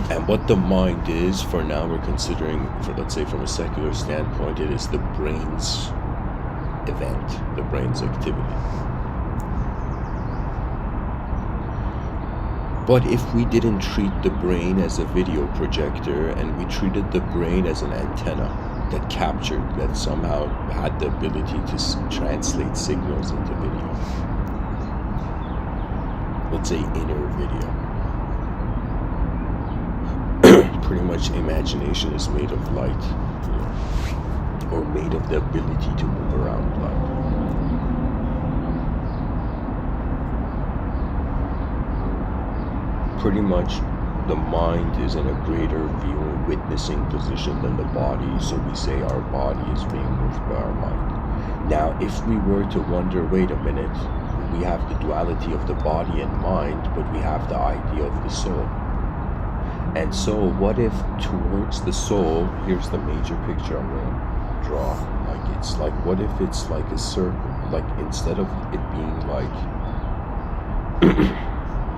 And what the mind is, for now we're considering, let's say from a secular standpoint, it is the brain's event, the brain's activity. But if we didn't treat the brain as a video projector and we treated the brain as an antenna that somehow had the ability to translate signals into video, let's say inner video, pretty much imagination is made of light, or made of the ability to move around light. pretty much the mind is in a greater viewing, witnessing position than the body, so we say our body is being moved by our mind. Now, if we were to wonder, wait a minute, we have the duality of the body and mind, but we have the idea of the soul. And so what if towards the soul, here's the major picture I'm going to draw, like it's like, what if it's like a circle, like instead of it being like,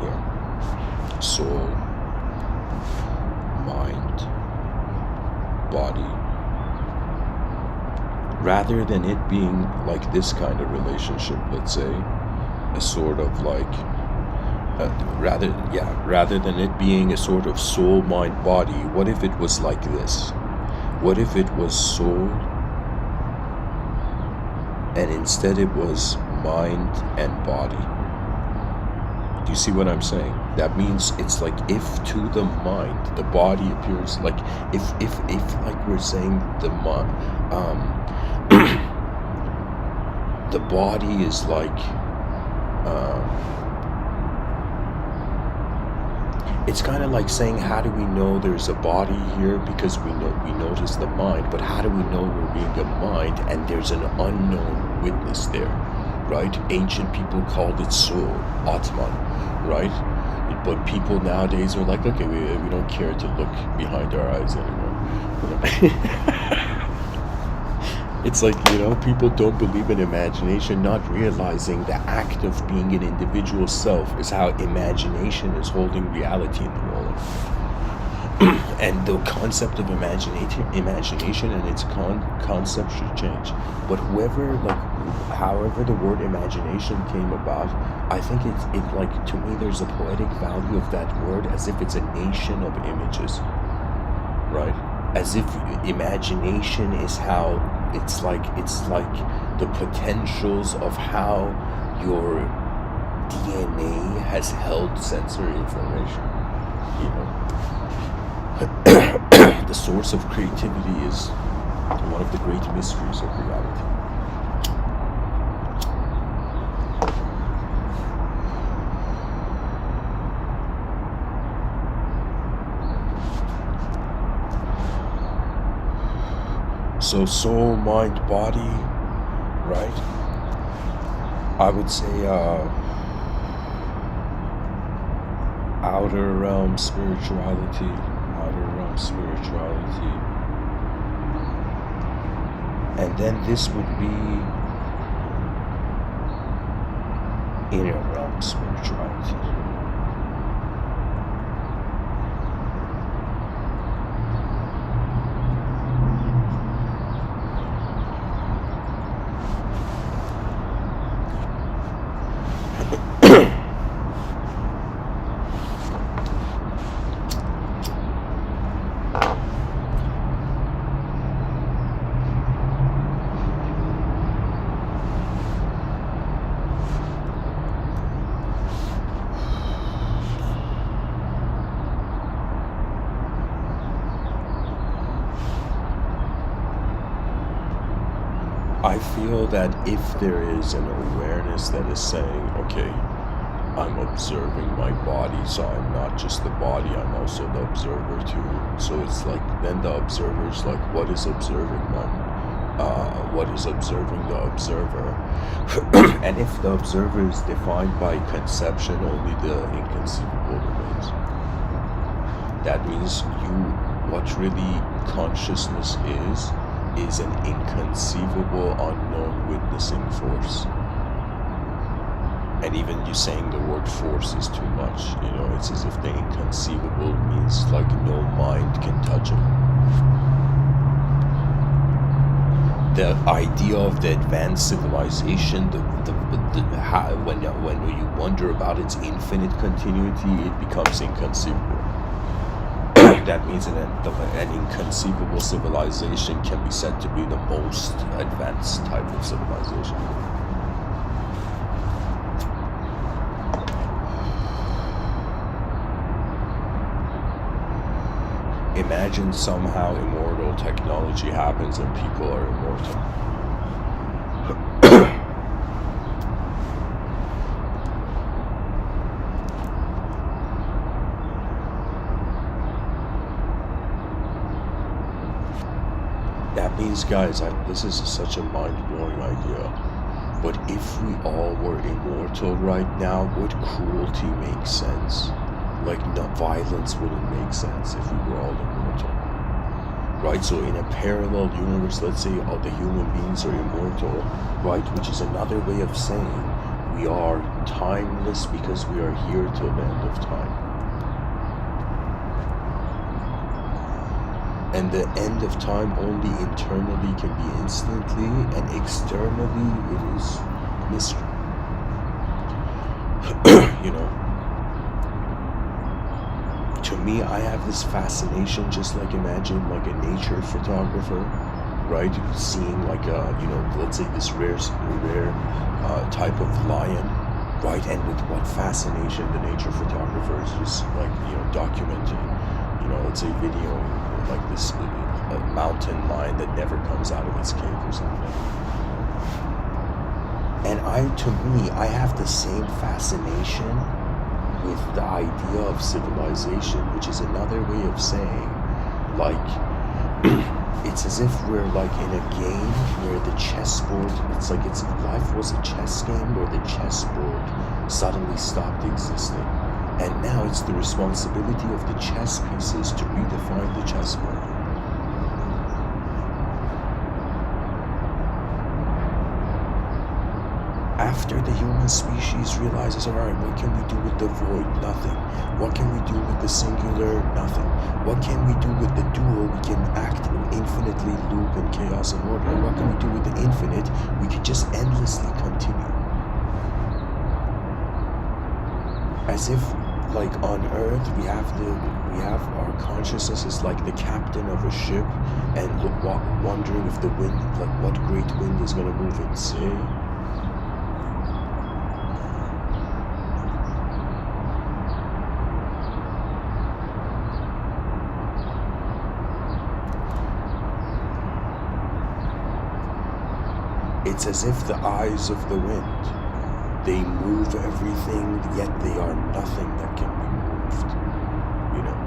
here, soul, mind, body, rather than it being like this kind of relationship, let's say, a sort of like, rather than it being a sort of soul, mind, body, what if it was like this? What if it was soul, and instead it was mind and body? Do you see what I'm saying? That means it's like if to the mind the body appears like if like we're saying the the body is like it's kind of like saying, how do we know there's a body here? Because we notice the mind, but how do we know we're being a mind and there's an unknown witness there, right? Ancient people called it soul, Atman, right? But people nowadays are like, okay, we don't care to look behind our eyes anymore. It's like, people don't believe in imagination, not realizing the act of being an individual self is how imagination is holding reality in the world. And the concept of imagination and its concept should change. But however the word imagination came about, I think it like, to me, there's a poetic value of that word, as if it's a nation of images, right? As if imagination is how it's like the potentials of how your DNA has held sensory information. The source of creativity is one of the great mysteries of reality. So soul, mind, body, right? I would say outer realm spirituality. And then this would be inner realm spirituality. I feel that if there is an awareness that is saying, okay, I'm observing my body, so I'm not just the body, I'm also the observer too. So it's like, then the observer's like, what is observing what is observing the observer? And if the observer is defined by conception, only the inconceivable remains. That means what really consciousness is an inconceivable, unknown witnessing force. And even you saying the word force is too much. It's as if the inconceivable means like no mind can touch it. The idea of the advanced civilization, when you wonder about its infinite continuity, it becomes inconceivable. That means an inconceivable civilization can be said to be the most advanced type of civilization. Imagine somehow immortal technology happens and people are immortal. these guys, this is such a mind-blowing idea. But if we all were immortal right now, would cruelty make sense? Like, no, violence wouldn't make sense if we were all immortal. Right? So in a parallel universe, let's say all the human beings are immortal, right? Which is another way of saying we are timeless because we are here till the end of time. And the end of time only internally can be instantly, and externally it is mystery. You know? To me, I have this fascination, just like imagine like a nature photographer, right? Seeing like a, you know, let's say this rare type of lion, right? And with what fascination the nature photographer is just like, you know, documenting, you know, let's say videoing like this mountain lion that never comes out of its cave or something. And to me, I have the same fascination with the idea of civilization, which is another way of saying, like, it's as if we're like in a game where the chessboard, it's like if life was a chess game where the chessboard suddenly stopped existing. And now it's the responsibility of the chess pieces to redefine the chessboard. After the human species realizes, alright, what can we do with the void? Nothing. What can we do with the singular? Nothing. What can we do with the dual? We can act infinitely loop in chaos and order. What can we do with the infinite? We can just endlessly continue. As if, like on Earth, we have our consciousness is like the captain of a ship, and wondering if the wind, like what great wind is going to move it, say. It's as if the eyes of the wind, they move everything, yet they are nothing that can be moved. You know?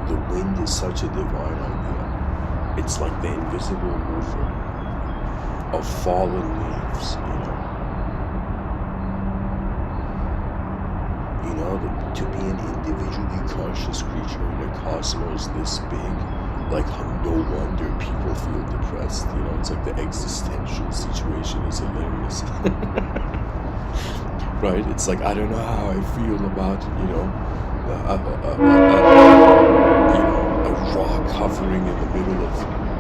The wind is such a divine idea. It's like the invisible mover of fallen leaves, you know? You know, to be an individually conscious creature in a cosmos this big, like, no wonder people feel depressed, you know, it's like the existential situation is hilarious. Right? It's like, I don't know how I feel about, you know, a rock hovering in the middle of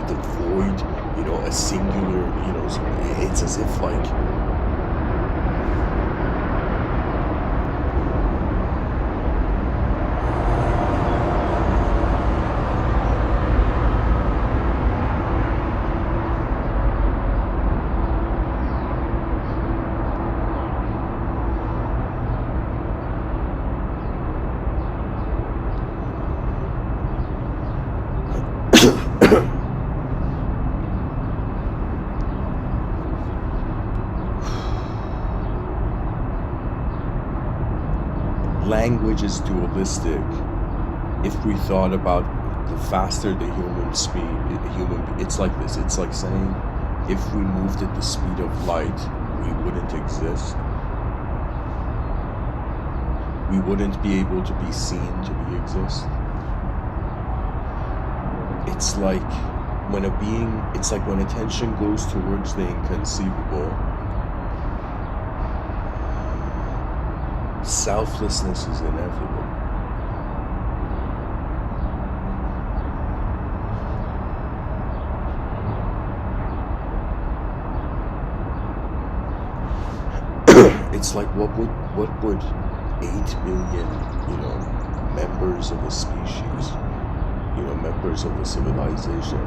the void, you know, a singular, you know, it's as if like, language is dualistic. If we thought about the faster the it's like this. It's like saying, if we moved at the speed of light, we wouldn't exist. We wouldn't be able to be seen to exist. It's like when it's like when attention goes towards the inconceivable, selflessness is inevitable. It's like what would 8 billion, you know, members of a species, you know, members of a civilization,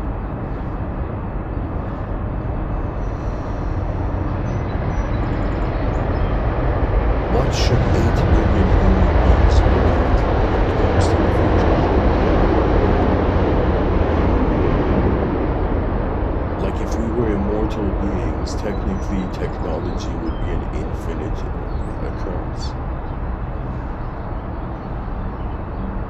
what should 8 billion human beings look at when it comes to the future? Like, if we were immortal beings, technically technology would be an infinite occurrence.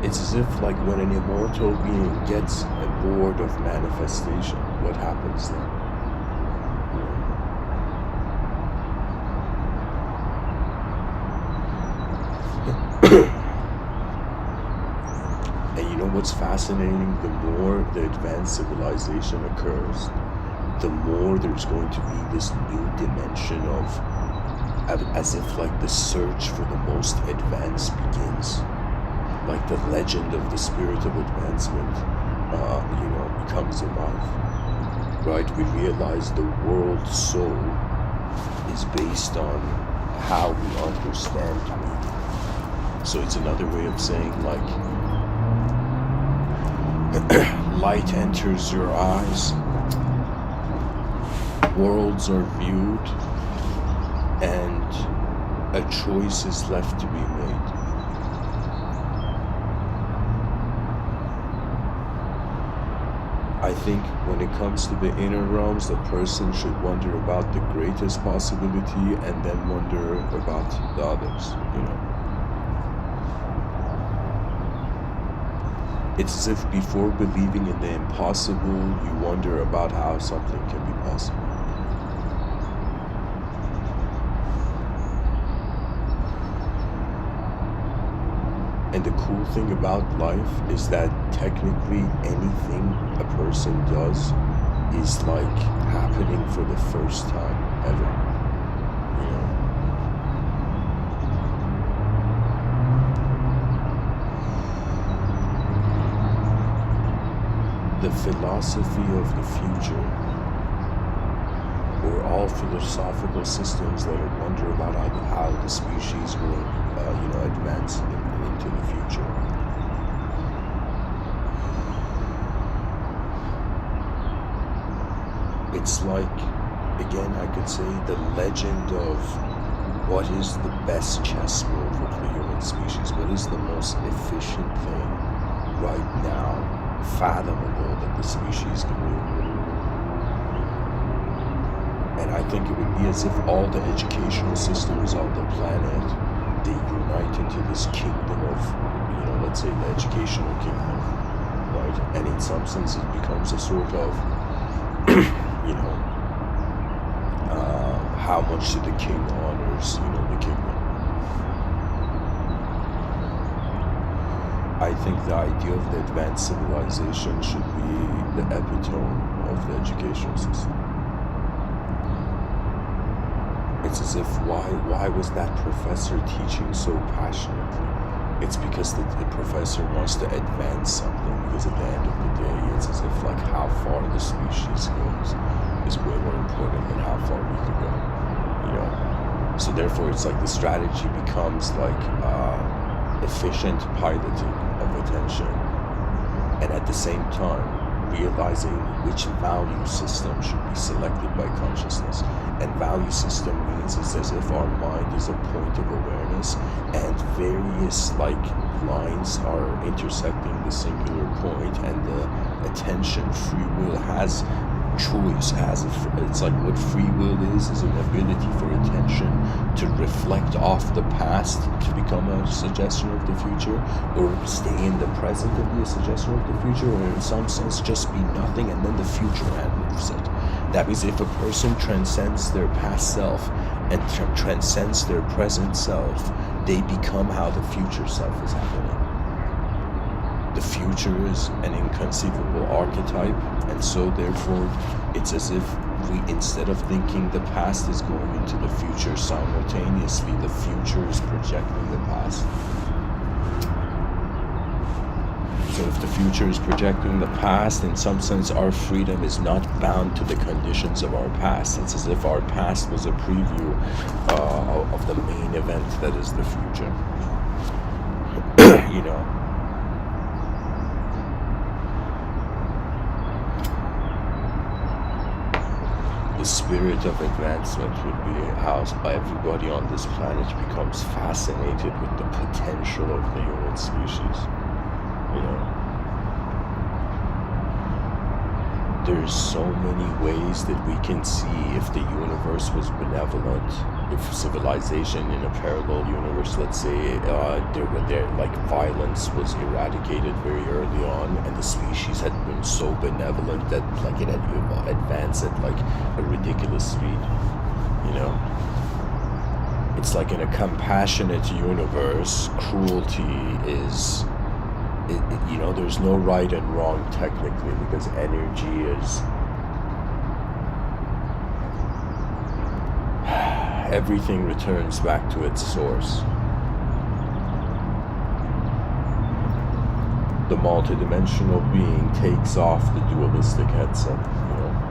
It's as if like when an immortal being gets bored of manifestation, what happens then? And you know what's fascinating? The more the advanced civilization occurs, the more there's going to be this new dimension of, as if like the search for the most advanced begins. Like the legend of the spirit of advancement, becomes alive. Right? We realize the world soul is based on how we understand meaning. So it's another way of saying like, light enters your eyes, worlds are viewed, and a choice is left to be made. I think when it comes to the inner realms, the person should wonder about the greatest possibility and then wonder about the others, It's as if before believing in the impossible, you wonder about how something can be possible. And the cool thing about life is that technically anything a person does is like happening for the first time ever. The philosophy of the future, or all philosophical systems that wonder about how the species will, advance into the future. It's like, again, I could say the legend of what is the best chess move of the human species, what is the most efficient thing right now, fathomable that the species can do. And I think it would be as if all the educational systems on the planet, they unite into this kingdom of, let's say the educational kingdom, right? And in some sense it becomes a sort of, how much the king honors, the kingdom. I think the idea of the advanced civilization should be the epitome of the educational system. It's as if, why was that professor teaching so passionately? It's because the professor wants to advance something, because at the end of the day, it's as if like how far the species goes is way more important than how far we can go, So therefore, it's like the strategy becomes like efficient piloting of attention, and at the same time realizing which value system should be selected by consciousness. And value system means it's as if our mind is a point of awareness and various like lines are intersecting the singular point, and the attention free will has choice, it's like what free will is an ability for attention to reflect off the past to become a suggestion of the future, or stay in the present and be a suggestion of the future, or in some sense just be nothing and then the future man moves it. That means if a person transcends their past self and transcends their present self, they become how the future self is happening. The future is an inconceivable archetype, and so therefore it's as if we, instead of thinking the past is going into the future simultaneously, the future is projecting the past. So if the future is projecting the past, in some sense our freedom is not bound to the conditions of our past. It's as if our past was a preview of the main event that is the future. The spirit of advancement would be how everybody on this planet becomes fascinated with the potential of the human species. There's so many ways that we can see if the universe was benevolent if civilization in a parallel universe, let's say, like violence was eradicated very early on, and the species had been so benevolent that like it had advanced at like a ridiculous speed, you know. It's like in a compassionate universe, cruelty is, you know, there's no right and wrong technically, because energy is, everything returns back to its source. The multidimensional being takes off the dualistic headset, you know.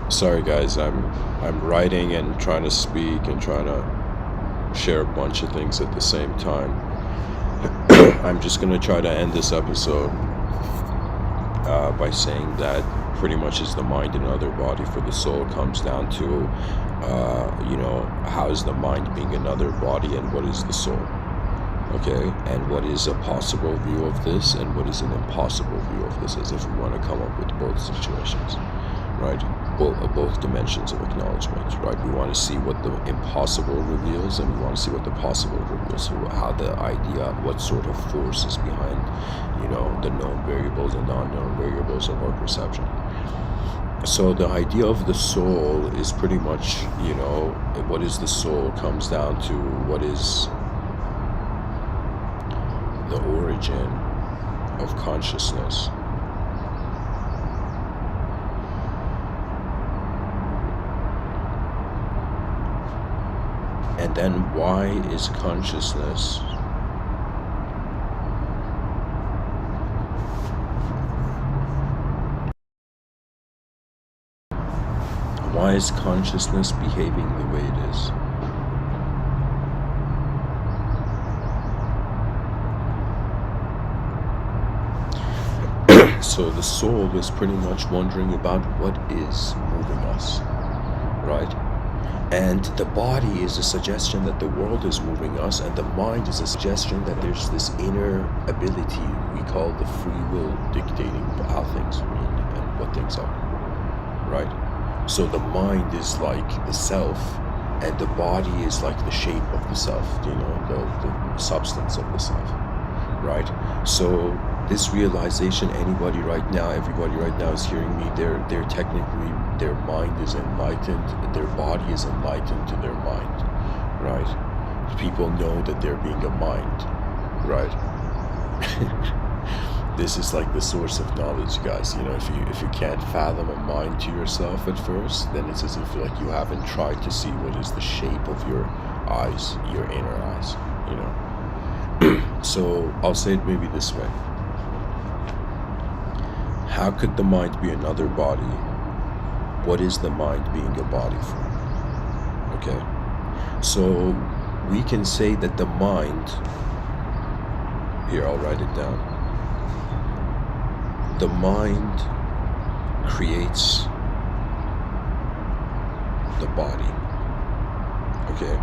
Sorry guys, I'm writing and trying to speak and trying to share a bunch of things at the same time. I'm just going to try to end this episode by saying that pretty much is the mind in another body for the soul comes down to, how is the mind being another body and what is the soul? Okay, and what is a possible view of this and what is an impossible view of this, as if we want to come up with both situations, right? Both dimensions of acknowledgement, right? We want to see what the impossible reveals and we want to see what the possible reveals, so how the idea, what sort of force is behind, the known variables and non-known variables of our perception. So the idea of the soul is pretty much, what is the soul comes down to what is the origin of consciousness. And then why is consciousness behaving the way it is? So the soul is pretty much wondering about what is moving us, right? And the body is a suggestion that the world is moving us, and the mind is a suggestion that there's this inner ability we call the free will dictating how things mean and what things are, right? So the mind is like the self, and the body is like the shape of the self, the substance of the self, right? So this realization, everybody right now is hearing me, they're technically, their mind is enlightened, their body is enlightened to their mind, right? People know that they're being a mind, right? This is like the source of knowledge, guys. If you can't fathom a mind to yourself at first, then it's as if like you haven't tried to see what is the shape of your eyes, your inner eyes, So I'll say it maybe this way. How could the mind be another body? What is the mind being a body for? Okay? So we can say that the mind, here I'll write it down. The mind creates the body. Okay?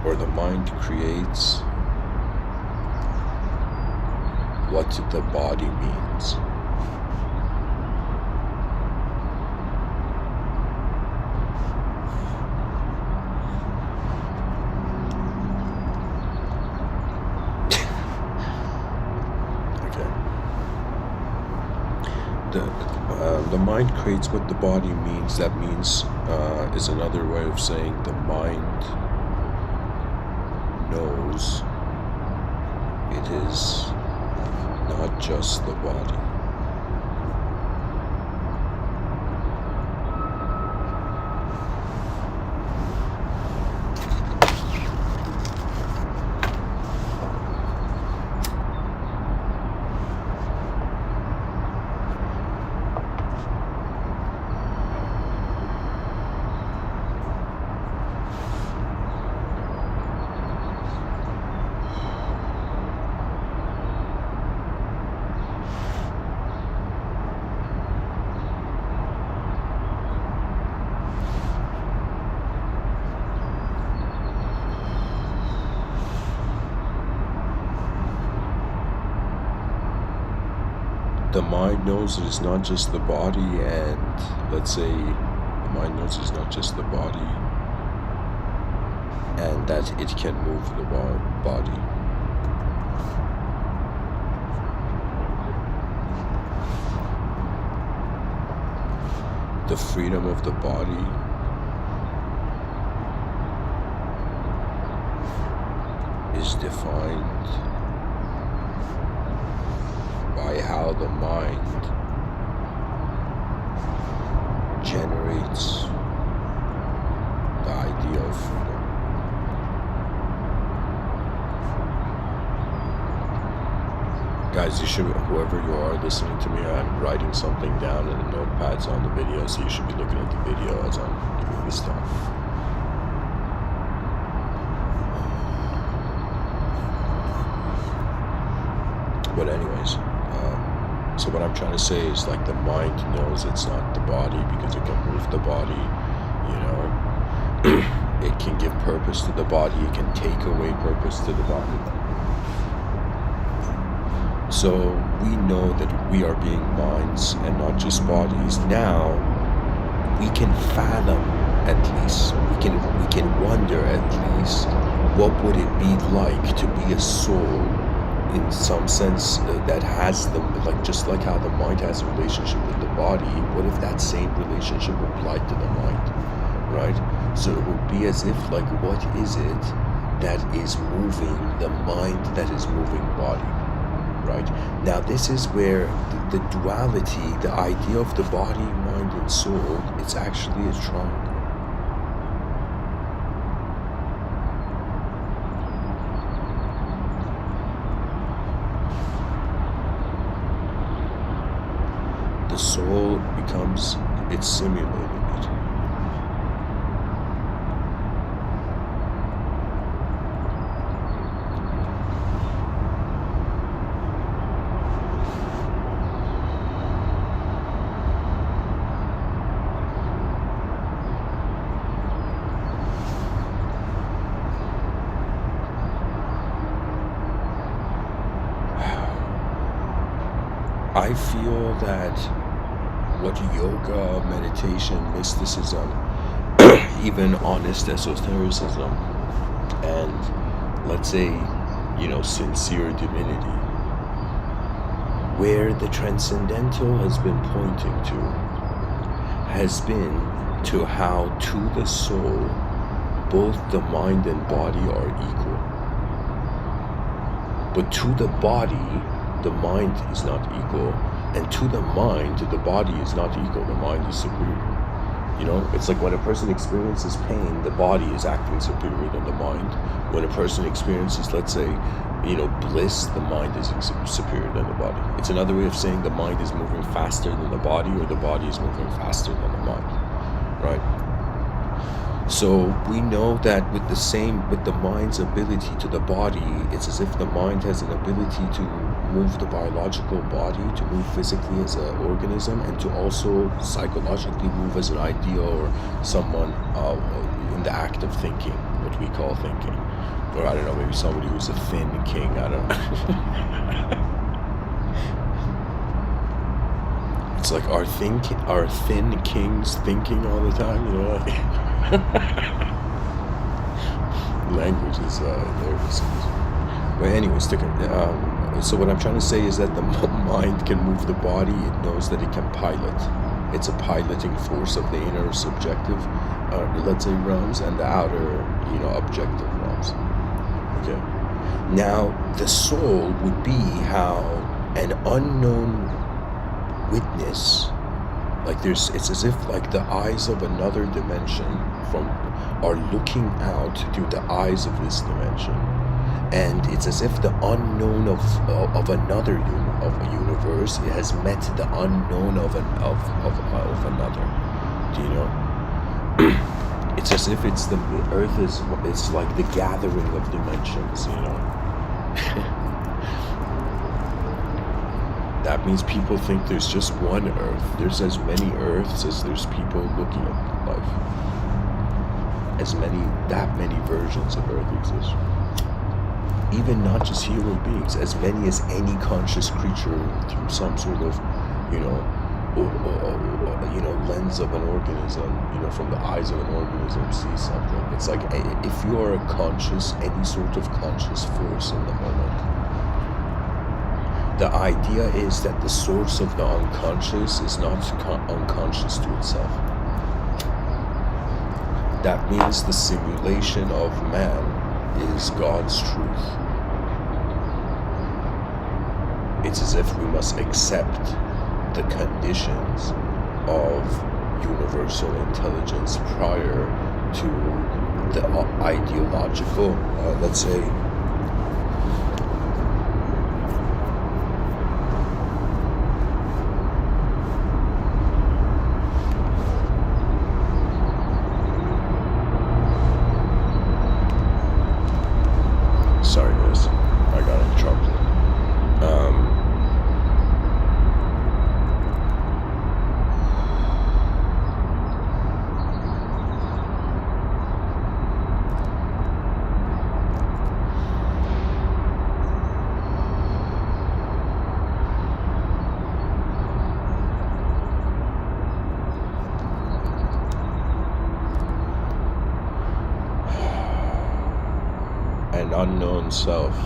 Or the mind creates what the body means. Okay. The mind creates what the body means. That means is another way of saying the mind knows it is not just the body. The mind knows it is not just the body, and let's say the mind knows it's not just the body, and that it can move the body. The freedom of the body is defined by how the mind generates the idea of freedom. Guys, you should, whoever you are listening to me, I'm writing something down in the notepads on the video, so you should be looking at the video as I'm giving this talk. what I'm trying to say is like the mind knows it's not the body because it can move the body, you know. It can give purpose to the body, it can take away purpose to the body. So we know that we are being minds and not just bodies. Now we can fathom, at least we can wonder at least, what would it be like to be a soul in some sense that has them, like just like how the mind has a relationship with the body. What if that same relationship applied to the mind, right? So it would be as if, like, what is it that is moving the mind that is moving body, right? Now this is where the duality, the idea of the body, mind, and soul, it's actually a triangle. The soul becomes, it's simulating it. I feel that what yoga, meditation, mysticism, even honest esotericism, and let's say, you know, sincere divinity, where the transcendental has been pointing to, has been to how to the soul, both the mind and body are equal. But to the body, the mind is not equal, and to the mind, the body is not equal. The mind is superior. You know, it's like when a person experiences pain, the body is acting superior than the mind. When a person experiences, let's say, you know, bliss, the mind is superior than the body. It's another way of saying the mind is moving faster than the body, or the body is moving faster than the mind, right? So we know that with the mind's ability to the body, it's as if the mind has an ability to move the biological body, to move physically as an organism, and to also psychologically move as an idea or someone in the act of thinking, what we call thinking. Or I don't know, maybe somebody who's a thin king, I don't know. It's like, are thin kings thinking all the time, you know, like language is nervous. But anyways, so what I'm trying to say is that the mind can move the body. It knows that it can pilot. It's a piloting force of the inner subjective, let's say, realms, and the outer, you know, objective realms. Okay. Now the soul would be how an unknown witness, like it's as if like the eyes of another dimension are looking out through the eyes of this dimension, and it's as if the unknown of another universe has met the unknown of another. Do you know? It's as if the earth it's like the gathering of dimensions, you know. That means people think there's just one earth. There's as many earths as there's people looking at life. That many versions of earth exist. Even not just human beings, as many as any conscious creature through some sort of, you know, lens of an organism, you know, from the eyes of an organism, sees something. It's like if you are any sort of conscious force in the moment. The idea is that the source of the unconscious is not unconscious to itself. That means the simulation of man is God's truth. It's as if we must accept the conditions of universal intelligence prior to the ideological, let's say, sorry guys, I got in trouble. an unknown self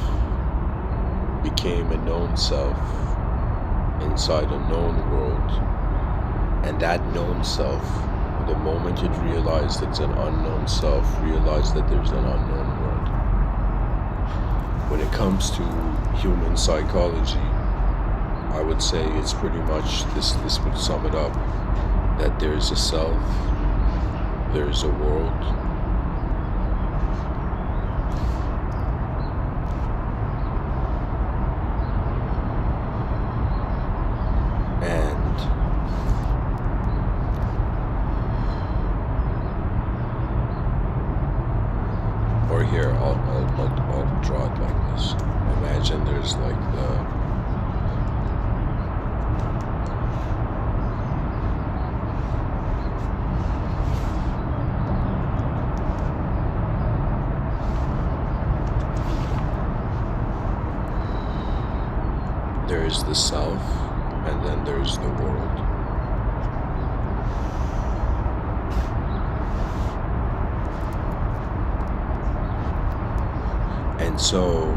became a known self inside a known world, and that known self, the moment it realized it's an unknown self, realized that there's an unknown world. When it comes to human psychology, I would say it's pretty much this would sum it up, that there's a self, there's a world, or here, I'll draw it like this. Imagine there's like there's the self, and then there's the world. And so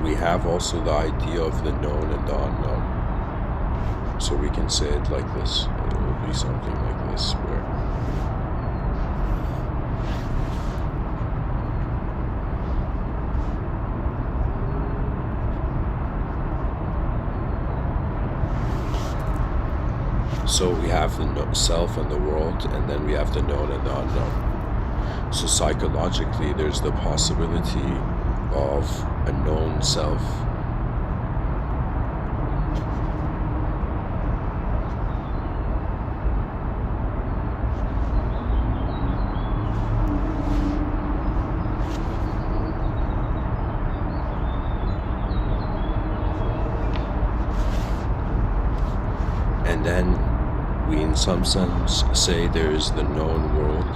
we have also the idea of the known and the unknown. So we can say it like this. It will be something like this, where so we have the self and the world, and then we have the known and the unknown. So psychologically, there's the possibility of a known self. And then we, in some sense, say there is the known world.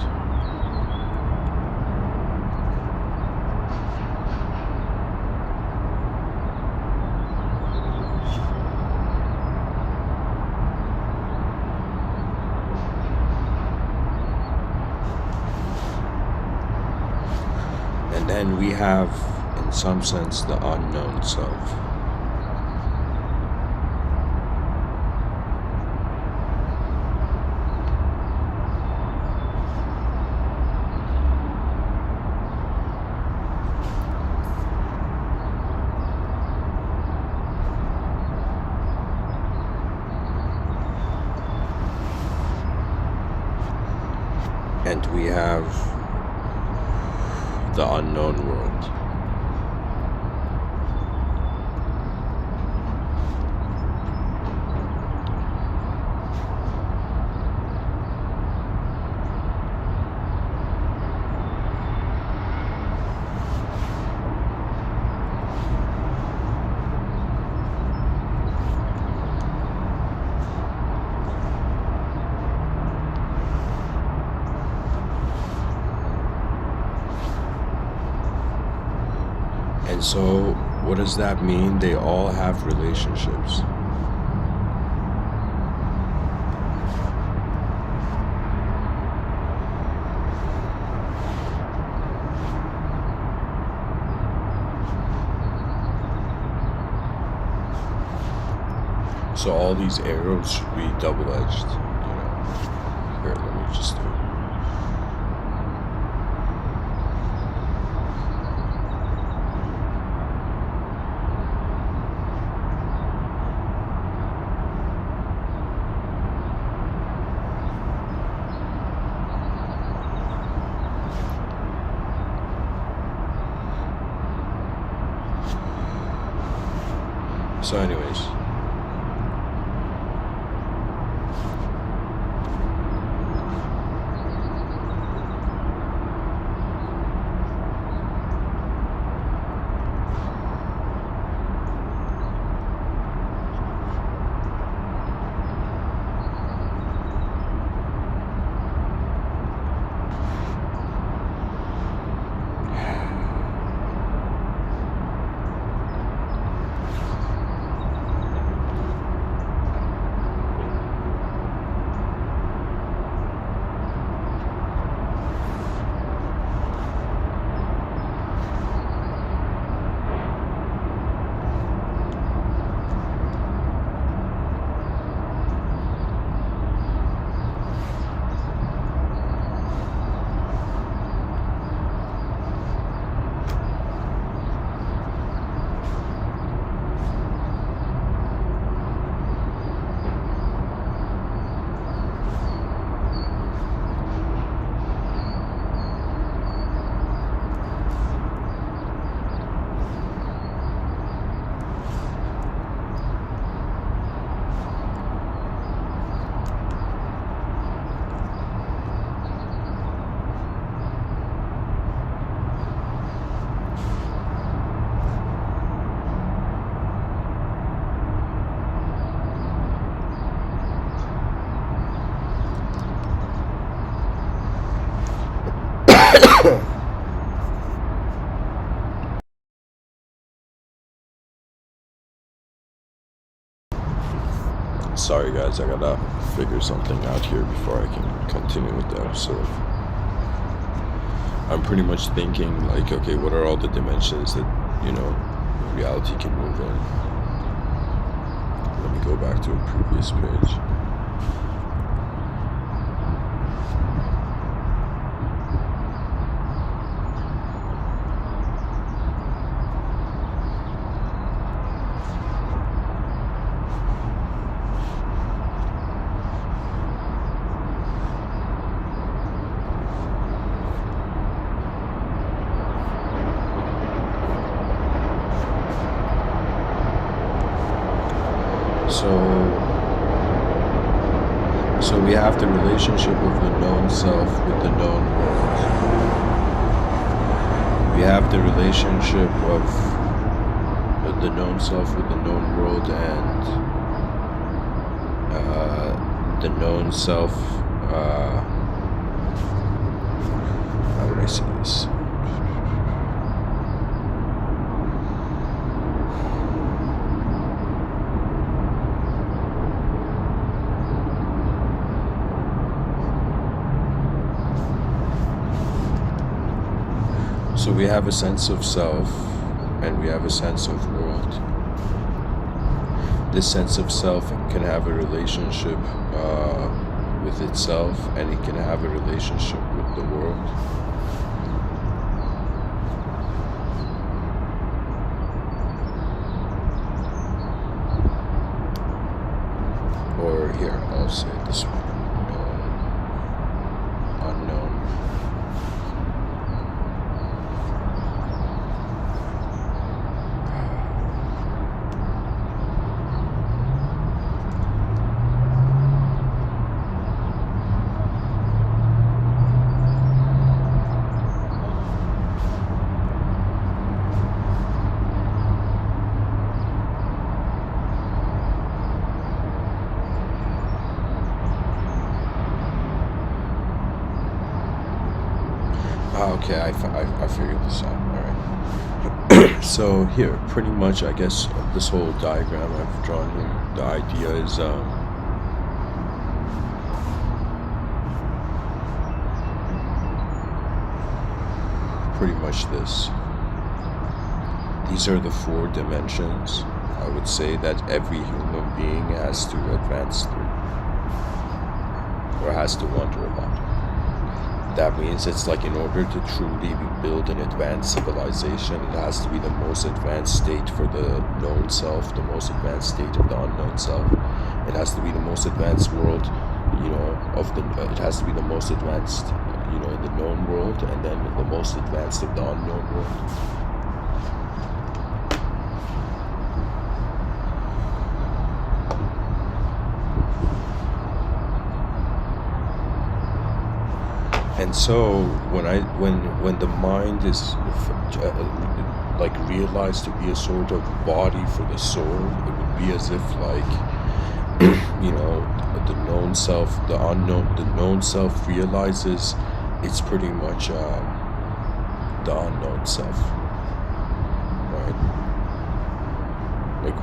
And then we have, in some sense, the unknown self. And we have the unknown world. And so, what does that mean? They all have relationships. So all these arrows should be double-edged, you know. Here, let me just do it. So anyways, Sorry guys, I gotta figure something out here before I can continue with the episode. I'm pretty much thinking like, okay, what are all the dimensions that, reality can move in? Let me go back to a previous page. So we have the relationship of the known self with the known world. We have the relationship of the known self with the known world and the known self. How would I say this? So we have a sense of self and we have a sense of world. This sense of self can have a relationship with itself, and it can have a relationship with the world. Or here, I'll say it this way. Unknown. Okay, I figured this out. Alright. So here, pretty much, I guess, this whole diagram I've drawn here, the idea is, pretty much this. These are the 4 dimensions, I would say, that every human being has to advance through, or has to wonder about. That means it's like, in order to truly build an advanced civilization, it has to be the most advanced state for the known self, the most advanced state of the unknown self. It has to be the most advanced world, it has to be the most advanced, in the known world, and then the most advanced of the unknown world. And so when the mind is like realized to be a sort of body for the soul, it would be as if like the known self, the known self realizes it's pretty much the unknown self, right? Like,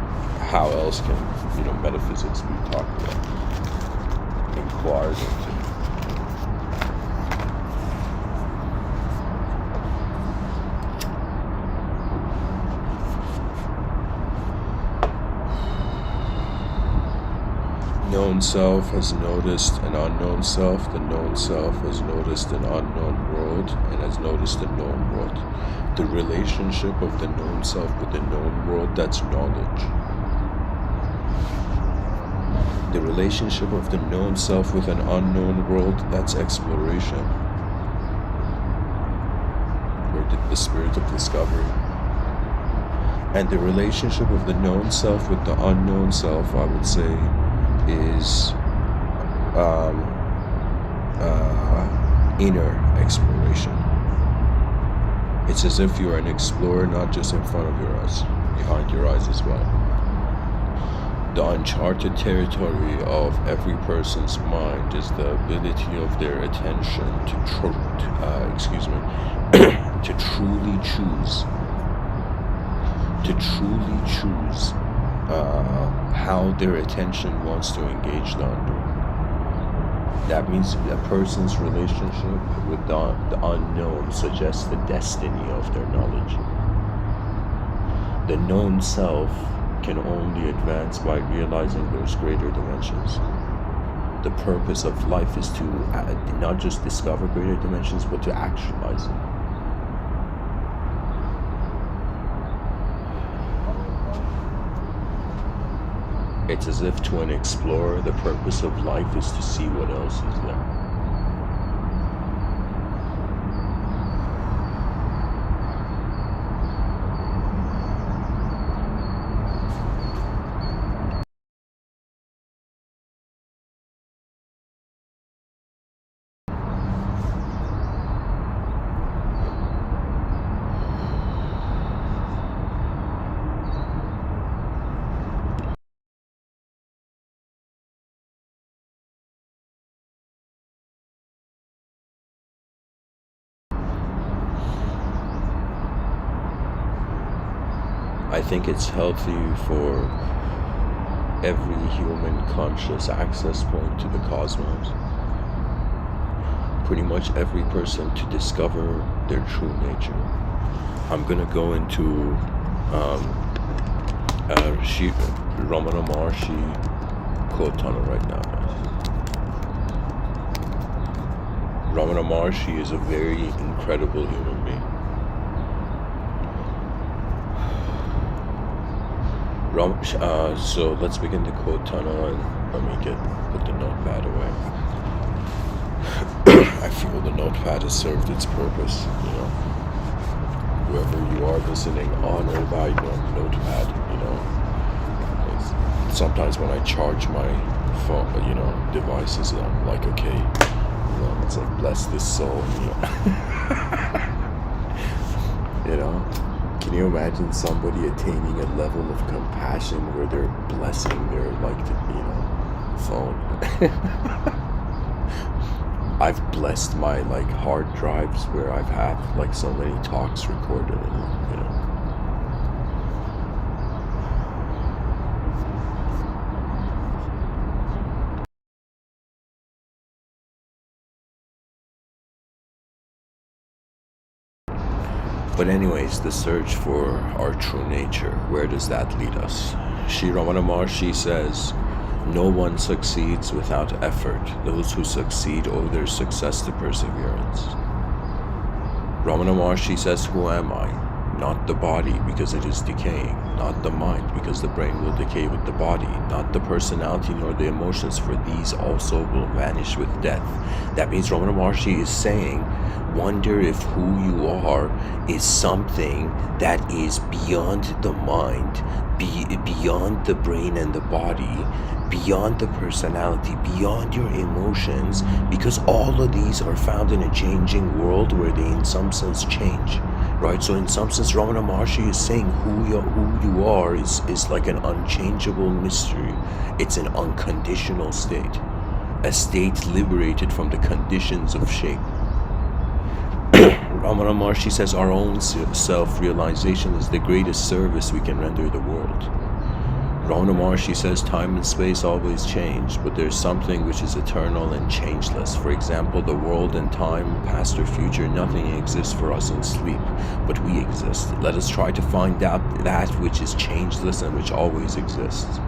how else can metaphysics be talked about, inquired into? Known self has noticed an unknown self, the known self has noticed an unknown world, and has noticed a known world. The relationship of the known self with the known world, that's knowledge. The relationship of the known self with an unknown world, that's exploration, or the spirit of discovery. And the relationship of the known self with the unknown self, I would say, is inner exploration. It's as if you are an explorer, not just in front of your eyes, behind your eyes as well. The uncharted territory of every person's mind is the ability of their attention to to truly choose how their attention wants to engage the unknown. That means a person's relationship with the unknown suggests the destiny of their knowledge. The known self can only advance by realizing there's greater dimensions. The purpose of life is to not just discover greater dimensions, but to actualize them. It's as if to an explorer, the purpose of life is to see what else is there. I think it's healthy for every human conscious access point to the cosmos. Pretty much every person to discover their true nature. I'm gonna go into Ramana Maharshi quote tunnel right now, guys. Ramana Maharshi is a very incredible human being. So let's begin the quote tunnel, and let me put the notepad away. I feel the notepad has served its purpose, you know. Whoever you are listening on or by notepad, you know. Sometimes when I charge my phone, you know, devices, I'm like, okay, you know, it's like, bless this soul, you know. You know? Can you imagine somebody attaining a level of compassion where they're blessing their, like, you know, phone? I've blessed my, like, hard drives where I've had, like, so many talks recorded, and, you know. But anyways, the search for our true nature, where does that lead us? Shri Ramana Maharshi says, no one succeeds without effort. Those who succeed owe their success to perseverance. Ramana Maharshi says, who am I? Not the body, because it is decaying. Not the mind, because the brain will decay with the body. Not the personality nor the emotions, for these also will vanish with death. That means Ramana Maharshi is saying, wonder if who you are is something that is beyond the mind, beyond the brain and the body, beyond the personality, beyond your emotions, because all of these are found in a changing world where they in some sense change, right? So in some sense, Ramana Maharshi is saying who you are is like an unchangeable mystery. It's an unconditional state, a state liberated from the conditions of shape. Ramana Maharshi says our own self-realization is the greatest service we can render the world. Ramana Maharshi says time and space always change, but there's something which is eternal and changeless. For example, the world and time, past or future, nothing exists for us in sleep, but we exist. Let us try to find out that which is changeless and which always exists.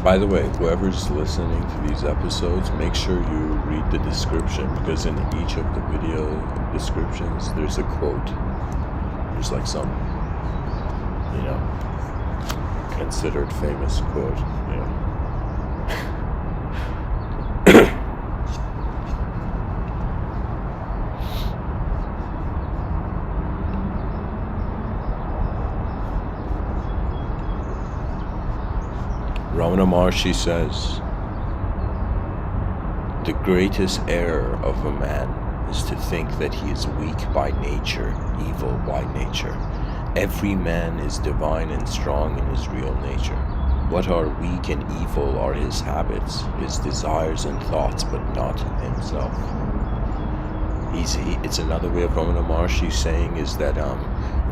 By the way, whoever's listening to these episodes, make sure you read the description, because in each of the video descriptions, there's a quote. There's like some, you know, considered famous quote, you know. Ramana Maharshi says, the greatest error of a man is to think that he is weak by nature, evil by nature. Every man is divine and strong in his real nature. What are weak and evil are his habits, his desires and thoughts, but not himself. It's another way of Ramana Maharshi saying is that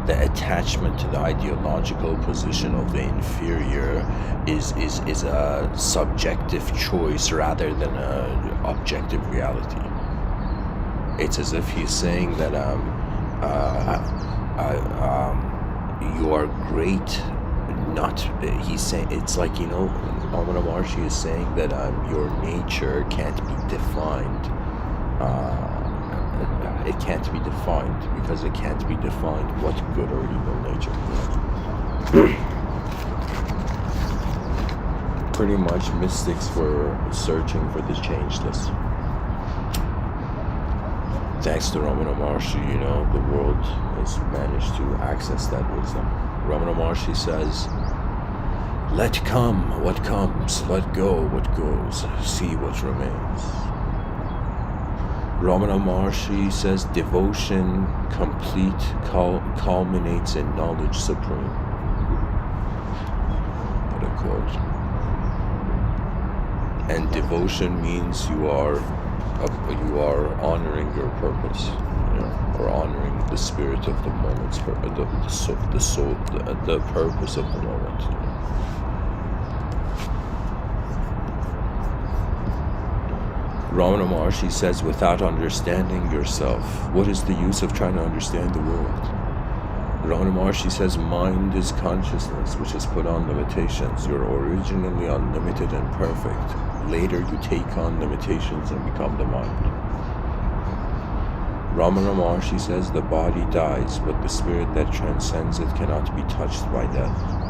the attachment to the ideological position of the inferior is a subjective choice rather than an objective reality. It's as if he's saying that you are great. Not he's saying it's like Ramana Maharshi is saying that your nature can't be defined. It can't be defined because it can't be defined what good or evil nature is. Pretty much mystics were searching for the changeless. Thanks to Ramana Maharshi, the world has managed to access that wisdom. Ramana Maharshi says, let come what comes, let go what goes, see what remains. Ramana Maharshi says, devotion complete culminates in knowledge supreme. What a quote. And devotion means you are honoring your purpose, or honoring the spirit of the moment, the soul, the purpose of the moment. Ramana Maharshi says, without understanding yourself, what is the use of trying to understand the world? Ramana Maharshi says, mind is consciousness which is put on limitations. You're originally unlimited and perfect. Later you take on limitations and become the mind. Ramana Maharshi says, the body dies, but the spirit that transcends it cannot be touched by death.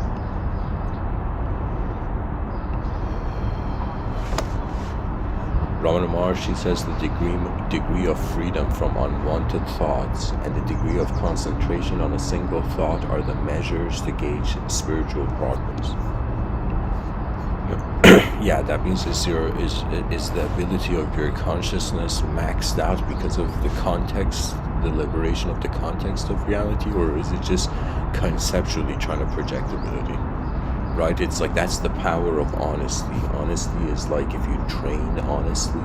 Ramana Maharshi says the degree of freedom from unwanted thoughts and the degree of concentration on a single thought are the measures to gauge spiritual progress. Yeah, that means is the ability of your consciousness maxed out because of the context, the liberation of the context of reality, or is it just conceptually trying to project ability? Right? It's like that's the power of honesty. Honesty is like if you train honestly,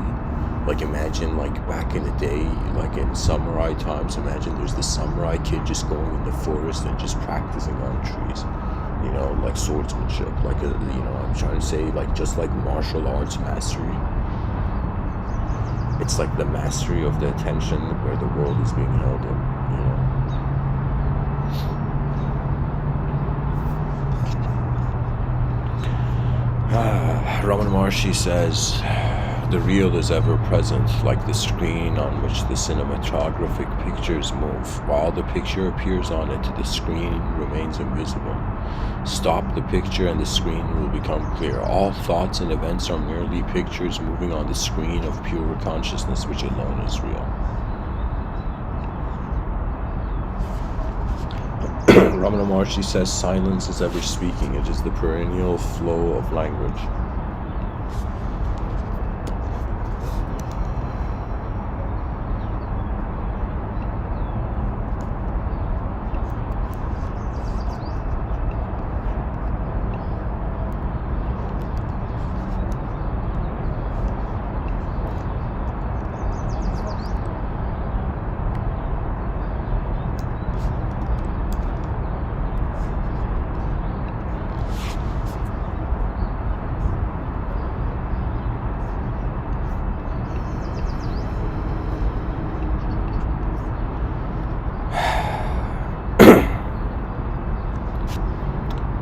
like imagine like back in the day, like in samurai times, imagine there's this samurai kid just going in the forest and just practicing on trees, like swordsmanship, like I'm trying to say like just like martial arts mastery. It's like the mastery of the attention where the world is being held in, Ramana Maharshi says, the real is ever present, like the screen on which the cinematographic pictures move. While the picture appears on it, the screen remains invisible. Stop the picture and the screen will become clear. All thoughts and events are merely pictures moving on the screen of pure consciousness, which alone is real. Ramana Maharshi says, silence is ever speaking. It is the perennial flow of language.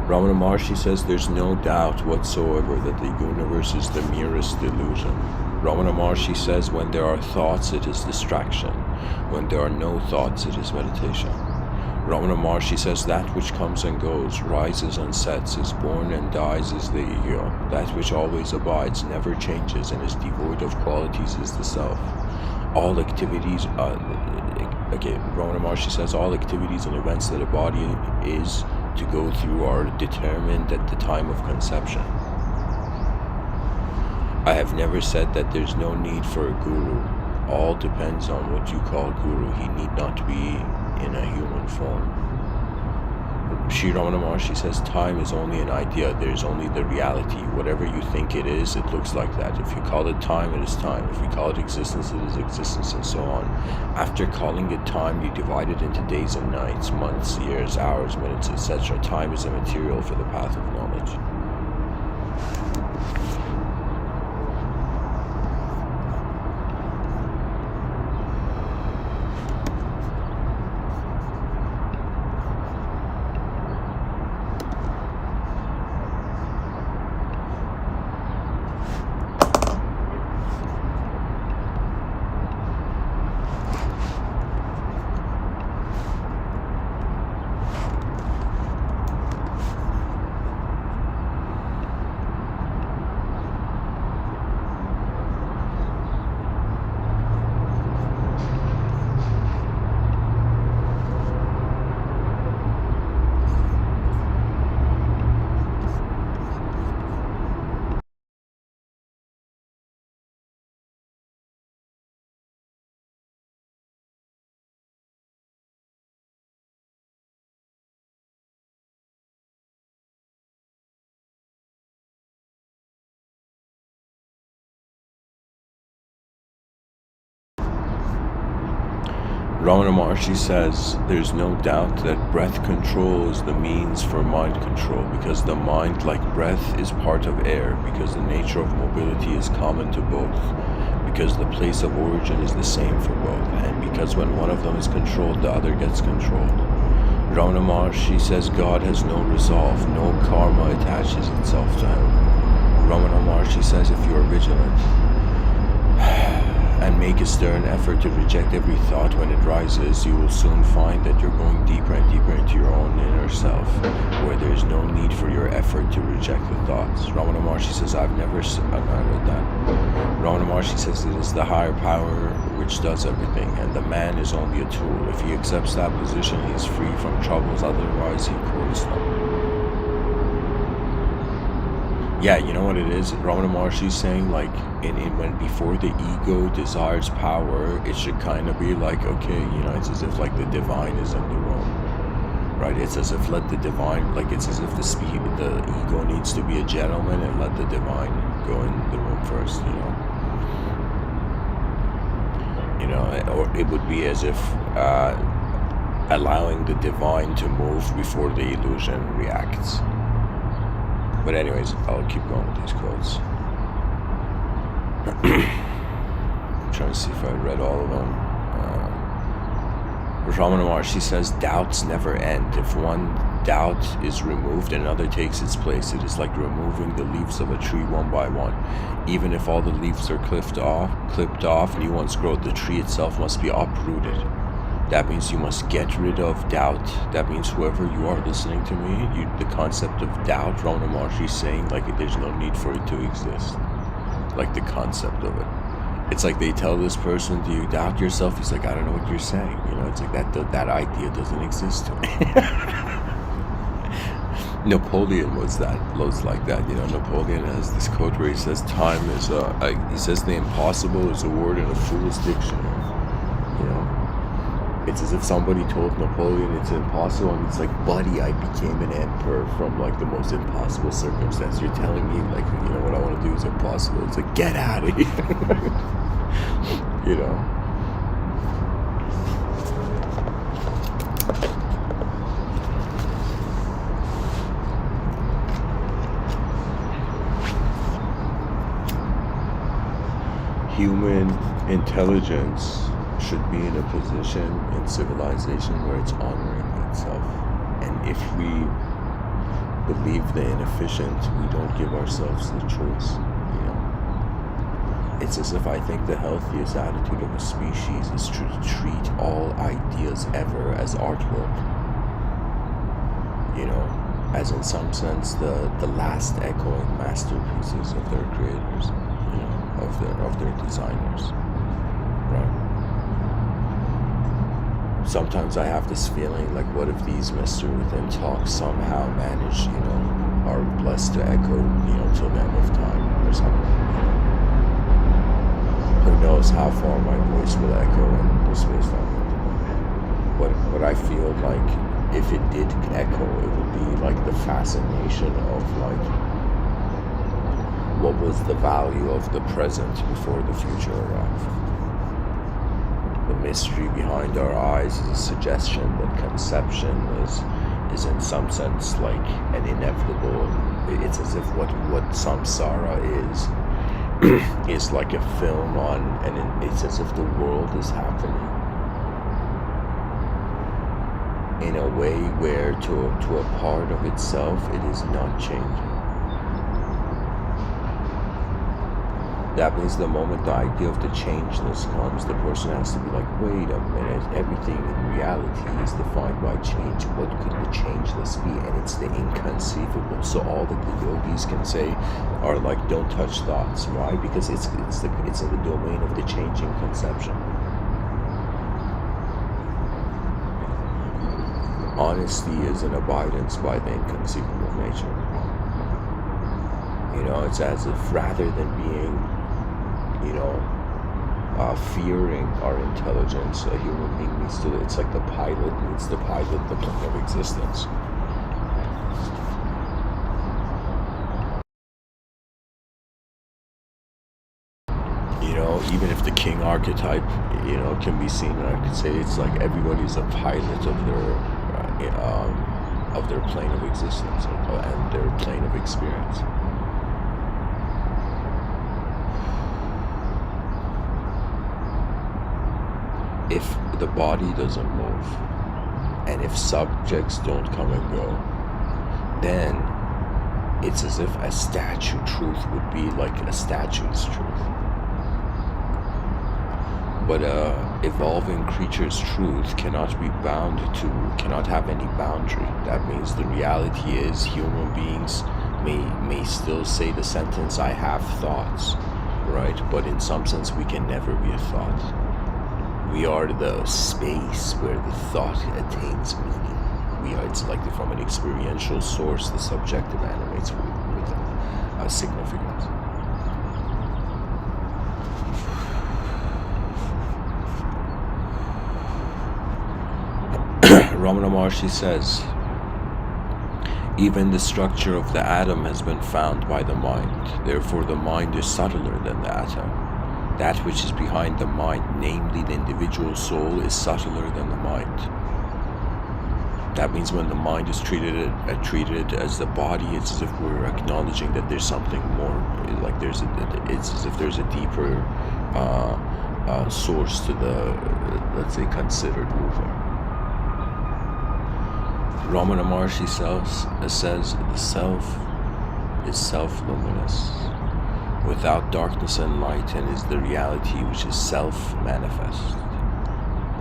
Ramana Maharshi says there's no doubt whatsoever that the universe is the merest delusion. Ramana Maharshi says when there are thoughts, it is distraction. When there are no thoughts, it is meditation. Ramana Maharshi says that which comes and goes, rises and sets, is born and dies is the ego. That which always abides, never changes, and is devoid of qualities is the self. All activities, Ramana Maharshi says all activities and events that a body is to go through are determined at the time of conception. I have never said that there's no need for a guru. All depends on what you call guru. He need not be in a human form. Sri Ramana Maharshi says time is only an idea, there's only the reality. Whatever you think it is, it looks like that. If you call it time, it is time. If you call it existence, it is existence, and so on. After calling it time, you divide it into days and nights, months, years, hours, minutes, etc. Time is a material for the path of knowledge. Ramana Maharshi says, there's no doubt that breath control is the means for mind control, because the mind, like breath, is part of air, because the nature of mobility is common to both, because the place of origin is the same for both, and because when one of them is controlled, the other gets controlled. Ramana Maharshi says God has no resolve, no karma attaches itself to him. Ramana Maharshi says if you are vigilant, and make a stern effort to reject every thought when it rises, you will soon find that you're going deeper and deeper into your own inner self, where there is no need for your effort to reject the thoughts. Ramana Maharshi says, I've not read that. Ramana Maharshi says it is the higher power which does everything, and the man is only a tool. If he accepts that position, he is free from troubles, otherwise he courts them. Yeah, you know what it is? Ramana Maharshi is saying, like, when before the ego desires power, it should kind of be like, okay, you know, it's as if like the divine is in the room, right? It's as if let the divine, like it's as if the ego needs to be a gentleman and let the divine go in the room first, you know, or it would be as if allowing the divine to move before the illusion reacts. But anyways, I'll keep going with these quotes. I'm trying to see if I read all of them. Ramana Maharshi says, doubts never end. If one doubt is removed, another takes its place. It is like removing the leaves of a tree one by one. Even if all the leaves are clipped off, new ones grow. The tree itself must be uprooted. That means you must get rid of doubt. That means whoever you are listening to me, the concept of doubt, Ramana Maharshi is saying, like, there's no need for it to exist. Like, the concept of it. It's like they tell this person, do you doubt yourself? He's like, I don't know what you're saying. You know, it's like that idea doesn't exist to me. Napoleon was like that. You know, Napoleon has this quote where he says, time is he says the impossible is a word in a fool's dictionary. You know? It's as if somebody told Napoleon it's impossible, and it's like, buddy, I became an emperor from like the most impossible circumstance. You're telling me, like, you know, what I want to do is impossible. It's like, get out of here. You know. Human intelligence should be in a position in civilization where it's honoring itself. And if we believe the inefficient, we don't give ourselves the choice, you know. It's as if I think the healthiest attitude of a species is to treat all ideas ever as artwork. You know, as in some sense the last echoing masterpieces of their creators, you know, of their designers. Right. Sometimes I have this feeling like, what if these Mr.Within talks somehow manage, you know, are blessed to echo, you know, till the end of time or something. Who knows how far my voice will echo in the space-time. But I feel like if it did echo, it would be like the fascination of like what was the value of the present before the future arrived. The mystery behind our eyes is a suggestion that conception is in some sense like an inevitable. It's as if what samsara is like a film on, and it's as if the world is happening in a way where to a part of itself it is not changing. That means the moment the idea of the changeless comes, the person has to be like, wait a minute, everything in reality is defined by change. What could the changeless be? And it's the inconceivable. So all that the yogis can say are like, don't touch thoughts. Why? Because it's in the domain of the changing conception. Honesty is an abidance by the inconceivable nature. You know, it's as if rather than being, fearing our intelligence, a human being needs to, it's like the pilot needs to pilot the plane of existence. Even if the king archetype, can be seen, I could say it's like everybody's a pilot of their plane of existence and their plane of experience. If the body doesn't move, and if subjects don't come and go, then it's as if a statue truth would be like a statue's truth. But evolving creature's truth cannot have any boundary. That means the reality is human beings may still say the sentence, I have thoughts, right? But in some sense we can never be a thought. We are the space where the thought attains meaning. It's like from an experiential source, the subjective animates with a significance. Ramana Maharshi says, even the structure of the atom has been found by the mind. Therefore, the mind is subtler than the atom. That which is behind the mind, namely the individual soul, is subtler than the mind. That means when the mind is treated as the body, it's as if we're acknowledging that there's something more. Like it's as if there's a deeper source to the, let's say, considered mover. Ramana Maharshi says the self is self-luminous, without darkness and light, and is the reality which is self-manifest.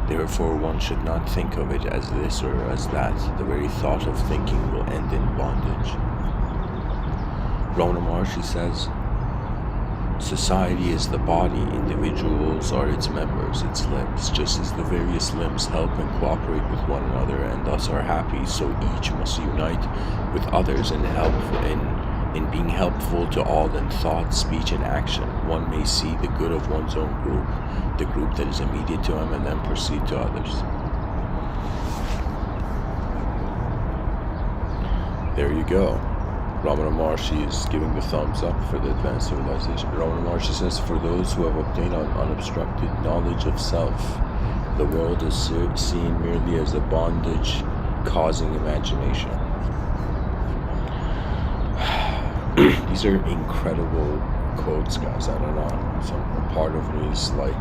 Therefore, one should not think of it as this or as that. The very thought of thinking will end in bondage. Ramana Maharshi says, society is the body, individuals are its members, its limbs. Just as the various limbs help and cooperate with one another and thus are happy, so each must unite with others in being helpful to all in thought, speech, and action. One may see the good of one's own group, the group that is immediate to him, and then proceed to others. There you go. Ramana Maharshi is giving the thumbs up for the advanced civilization. Ramana Maharshi says, for those who have obtained unobstructed knowledge of self, the world is seen merely as a bondage-causing imagination. These are incredible quotes, guys. I don't know. A part of me is like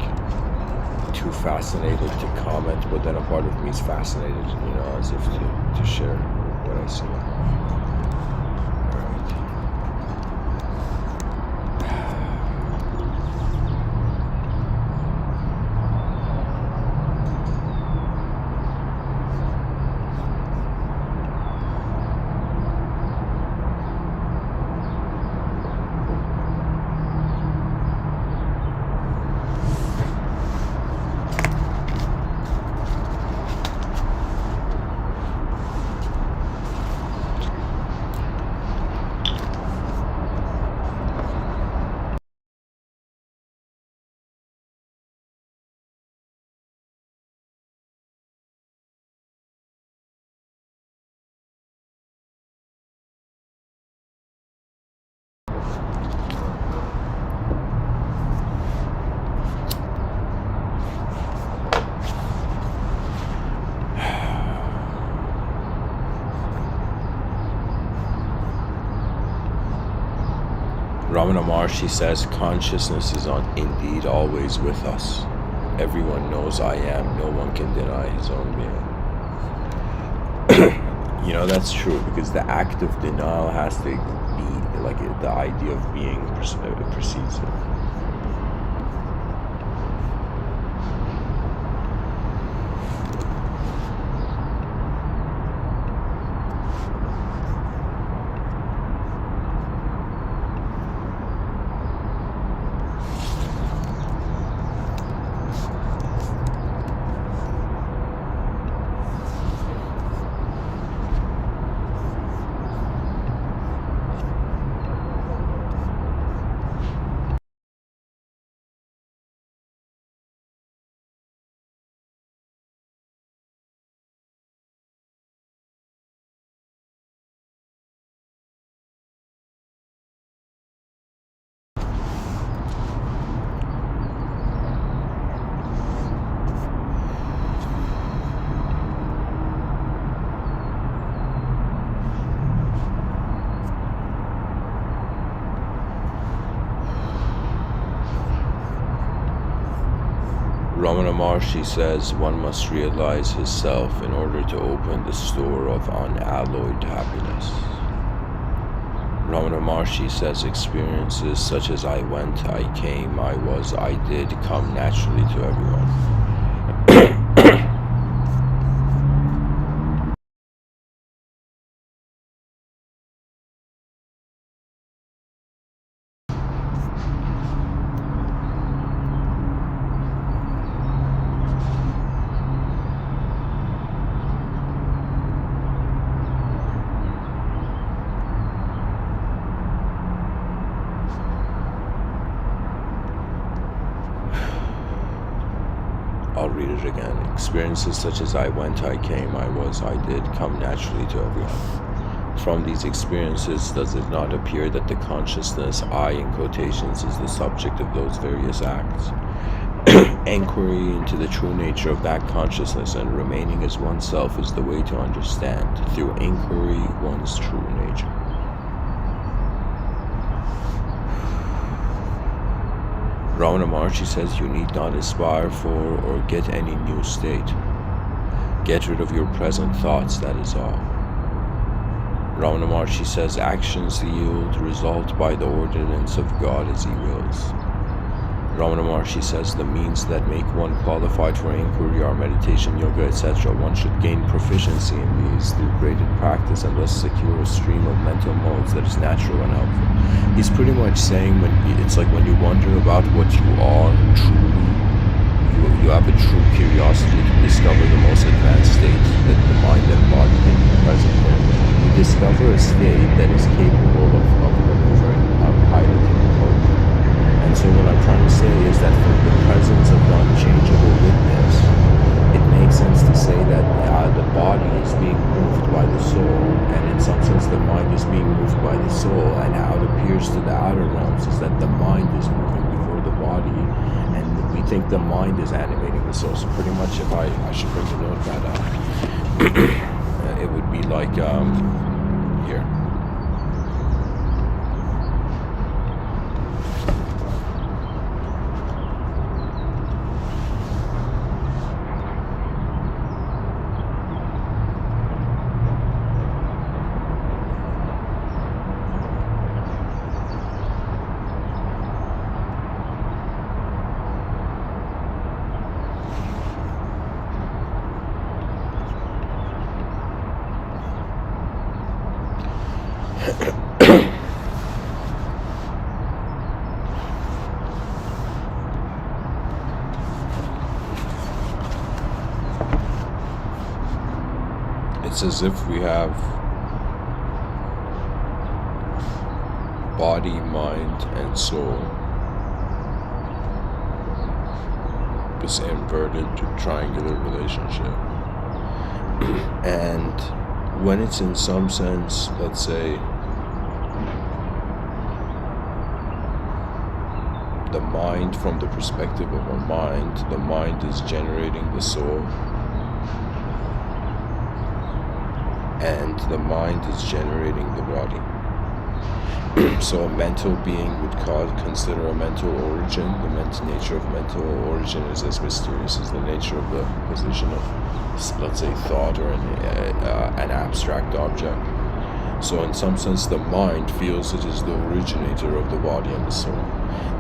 too fascinated to comment, but then a part of me is fascinated, as if to share what I see. Ramana Maharshi says, consciousness is indeed always with us. Everyone knows I am. No one can deny his own being. You know, that's true, because the act of denial has to be, like, the idea of being precedes it. Ramana Maharshi says one must realize his self in order to open the store of unalloyed happiness. Ramana Maharshi says experiences such as I went, I came, I was, I did come naturally to everyone. I'll read it again. Experiences such as I went, I came, I was, I did come naturally to everyone. From these experiences, does it not appear that the consciousness, I in quotations, is the subject of those various acts? Inquiry into the true nature of that consciousness and remaining as oneself is the way to understand, through inquiry, one's true nature. Ramana Maharshi says you need not aspire for or get any new state. Get rid of your present thoughts, that is all. Ramana Maharshi says actions yield result by the ordinance of God as he wills. Ramana Maharshi says the means that make one qualified for inquiry are meditation, yoga, etc. One should gain proficiency in these through graded practice and thus secure a stream of mental modes that is natural and helpful. He's pretty much saying it's like when you wonder about what you are truly, you have a true curiosity to discover the most advanced state that the mind and body can be present in. You discover a state that is capable of maneuvering, of piloting both. And so what I'm trying to say is that from the presence of the unchangeable witness, it makes sense to say that the body is being moved by the soul, and in some sense the mind is being moved by the soul, and how it appears to the outer realms is that the mind is moving before the body, and we think the mind is animating the soul. So pretty much, if I should bring the note that it would be like here. It's as if we have body, mind, and soul, this inverted triangular relationship. And when it's in some sense, let's say, the mind, from the perspective of a mind, the mind is generating the soul, and the mind is generating the body. So a mental being would consider a mental origin. The nature of mental origin is as mysterious as the nature of the position of, let's say, thought or an abstract object. So in some sense, the mind feels it is the originator of the body and the soul.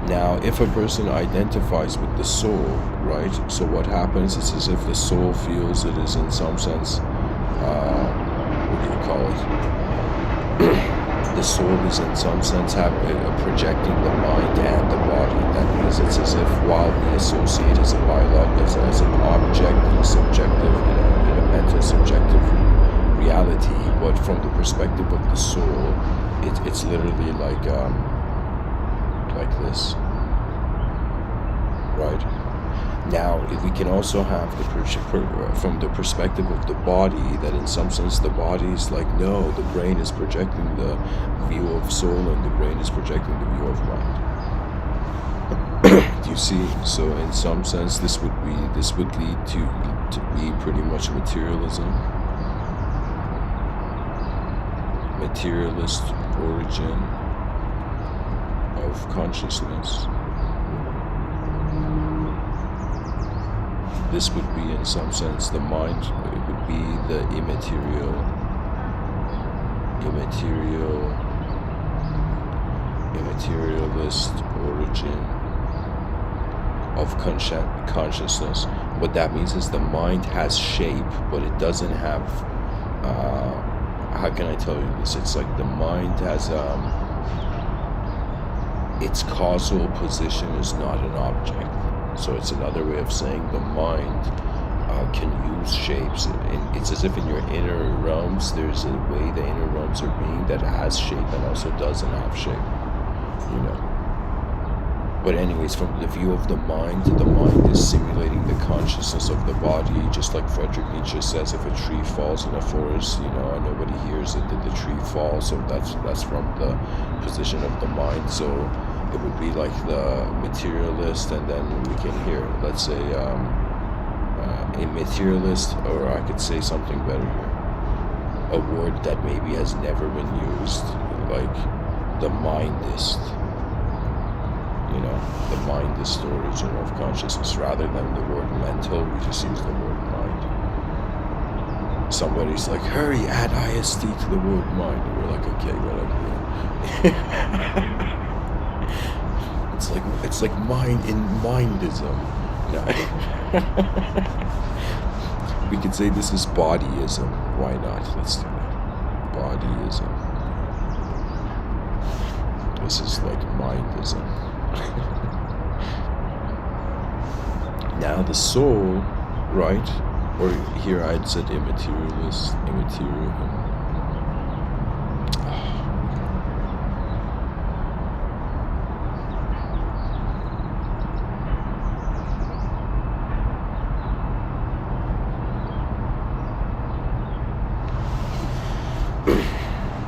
Now, if a person identifies with the soul, right, so what happens is as if the soul feels it is in some sense, what do you call it? The soul is in some sense projecting the mind and the body. That means it's as if while we associate as a biological, as an object in a subjective, in a meta-subjective reality, but from the perspective of the soul, it's literally like this, right? Now, we can also have from the perspective of the body, that in some sense the body is like, no, the brain is projecting the view of soul and the brain is projecting the view of mind. Do you see? So in some sense, this would lead to be pretty much materialism, materialist origin of consciousness. This would be, in some sense, the mind. It would be the immaterialist origin of consciousness. What that means is the mind has shape, but it doesn't have, how can I tell you this? It's like the mind has, its causal position is not an object. So it's another way of saying the mind can use shapes. It's as if in your inner realms, there's a way the inner realms are being that has shape and also doesn't have shape, you know. But anyways, from the view of the mind is simulating the consciousness of the body, just like Friedrich Nietzsche says, if a tree falls in a forest, you know, and nobody hears it, did the tree fall? So that's from the position of the mind. So it would be like the materialist, and then we can hear, let's say, a materialist, or I could say something better here, a word that maybe has never been used, like the mindist, you know, the mindist origin of consciousness. Rather than the word mental, we just use the word mind. Somebody's like, hurry, add IST to the word mind. And we're like, okay, whatever. It's like mind in mindism. No. We could say this is bodyism. Why not? Let's do that. Bodyism. This is like mindism. Now the soul, right? Or here I'd said immaterialist, immaterial.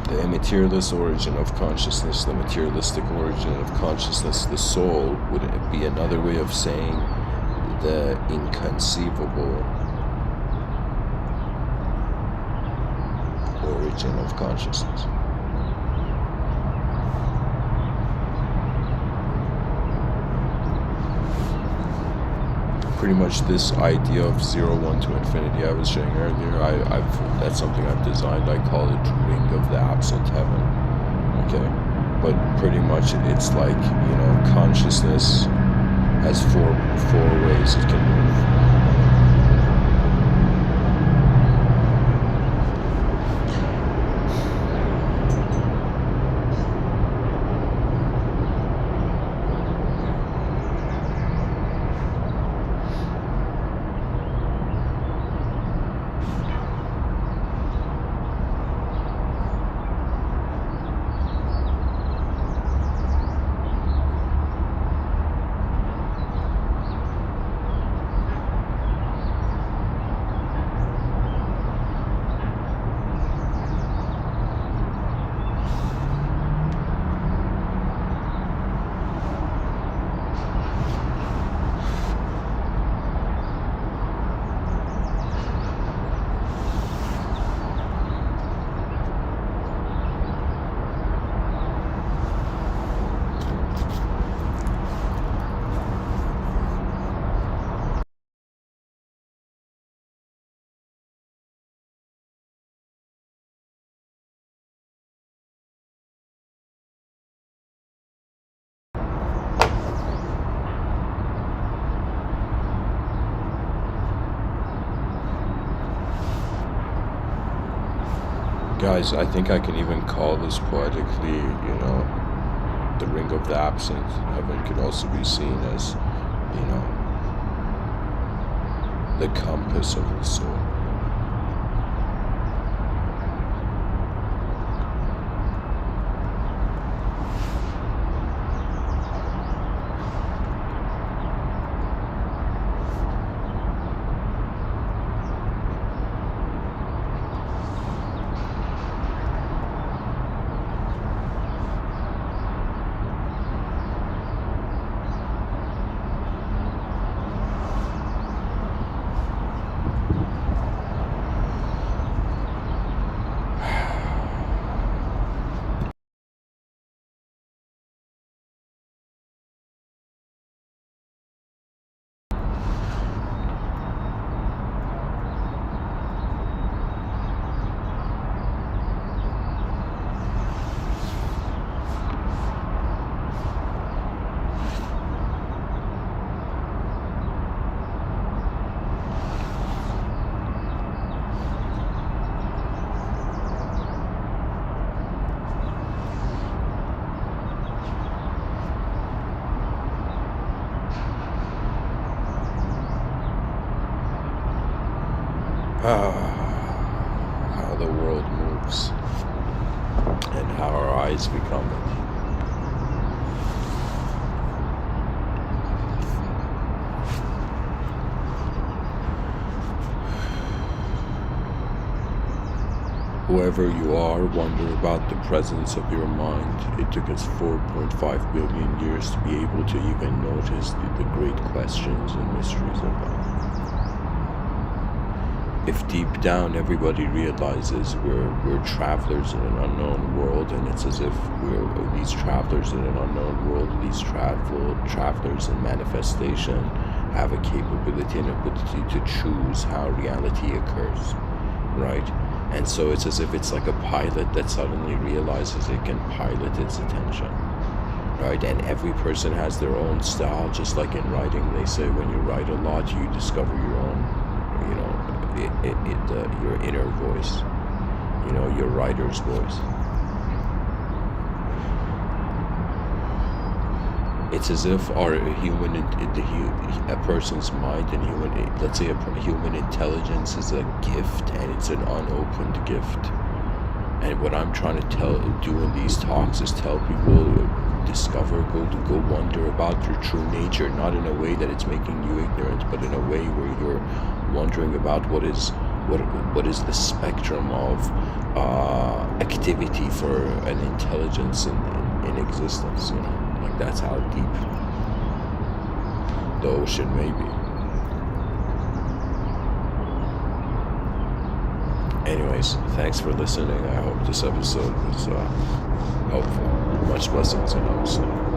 The materialist origin of consciousness, the materialistic origin of consciousness, the soul would be another way of saying the inconceivable origin of consciousness. Pretty much this idea of 0-1 to infinity I was showing earlier, that's something I've designed. I call it ring of the absent heaven. Okay, but pretty much it's like, you know, consciousness has four ways it can move. Guys, I think I can even call this poetically, the ring of the absent. Heaven can also be seen as, the compass of the soul. How the world moves and how our eyes become it. Whoever you are, wonder about the presence of your mind. It took us 4.5 billion years to be able to even notice the great questions and mysteries of life. If deep down everybody realizes we're travelers in an unknown world, and it's as if we're these travelers in an unknown world, these travelers in manifestation have a capability and ability to choose how reality occurs, right? And so it's as if it's like a pilot that suddenly realizes it can pilot its attention, right? And every person has their own style, just like in writing. They say when you write a lot, you discover your own, your inner voice, your writer's voice. It's as if a person's mind and let's say a human intelligence is a gift, and it's an unopened gift. And what I'm trying to do in these talks is tell people, discover, go wonder about your true nature, not in a way that it's making you ignorant, but in a way where you're wondering about what is the spectrum of activity for an intelligence in existence. Like that's how deep the ocean may be. Anyways, thanks for listening. I hope this episode was helpful. Much blessings and namaste.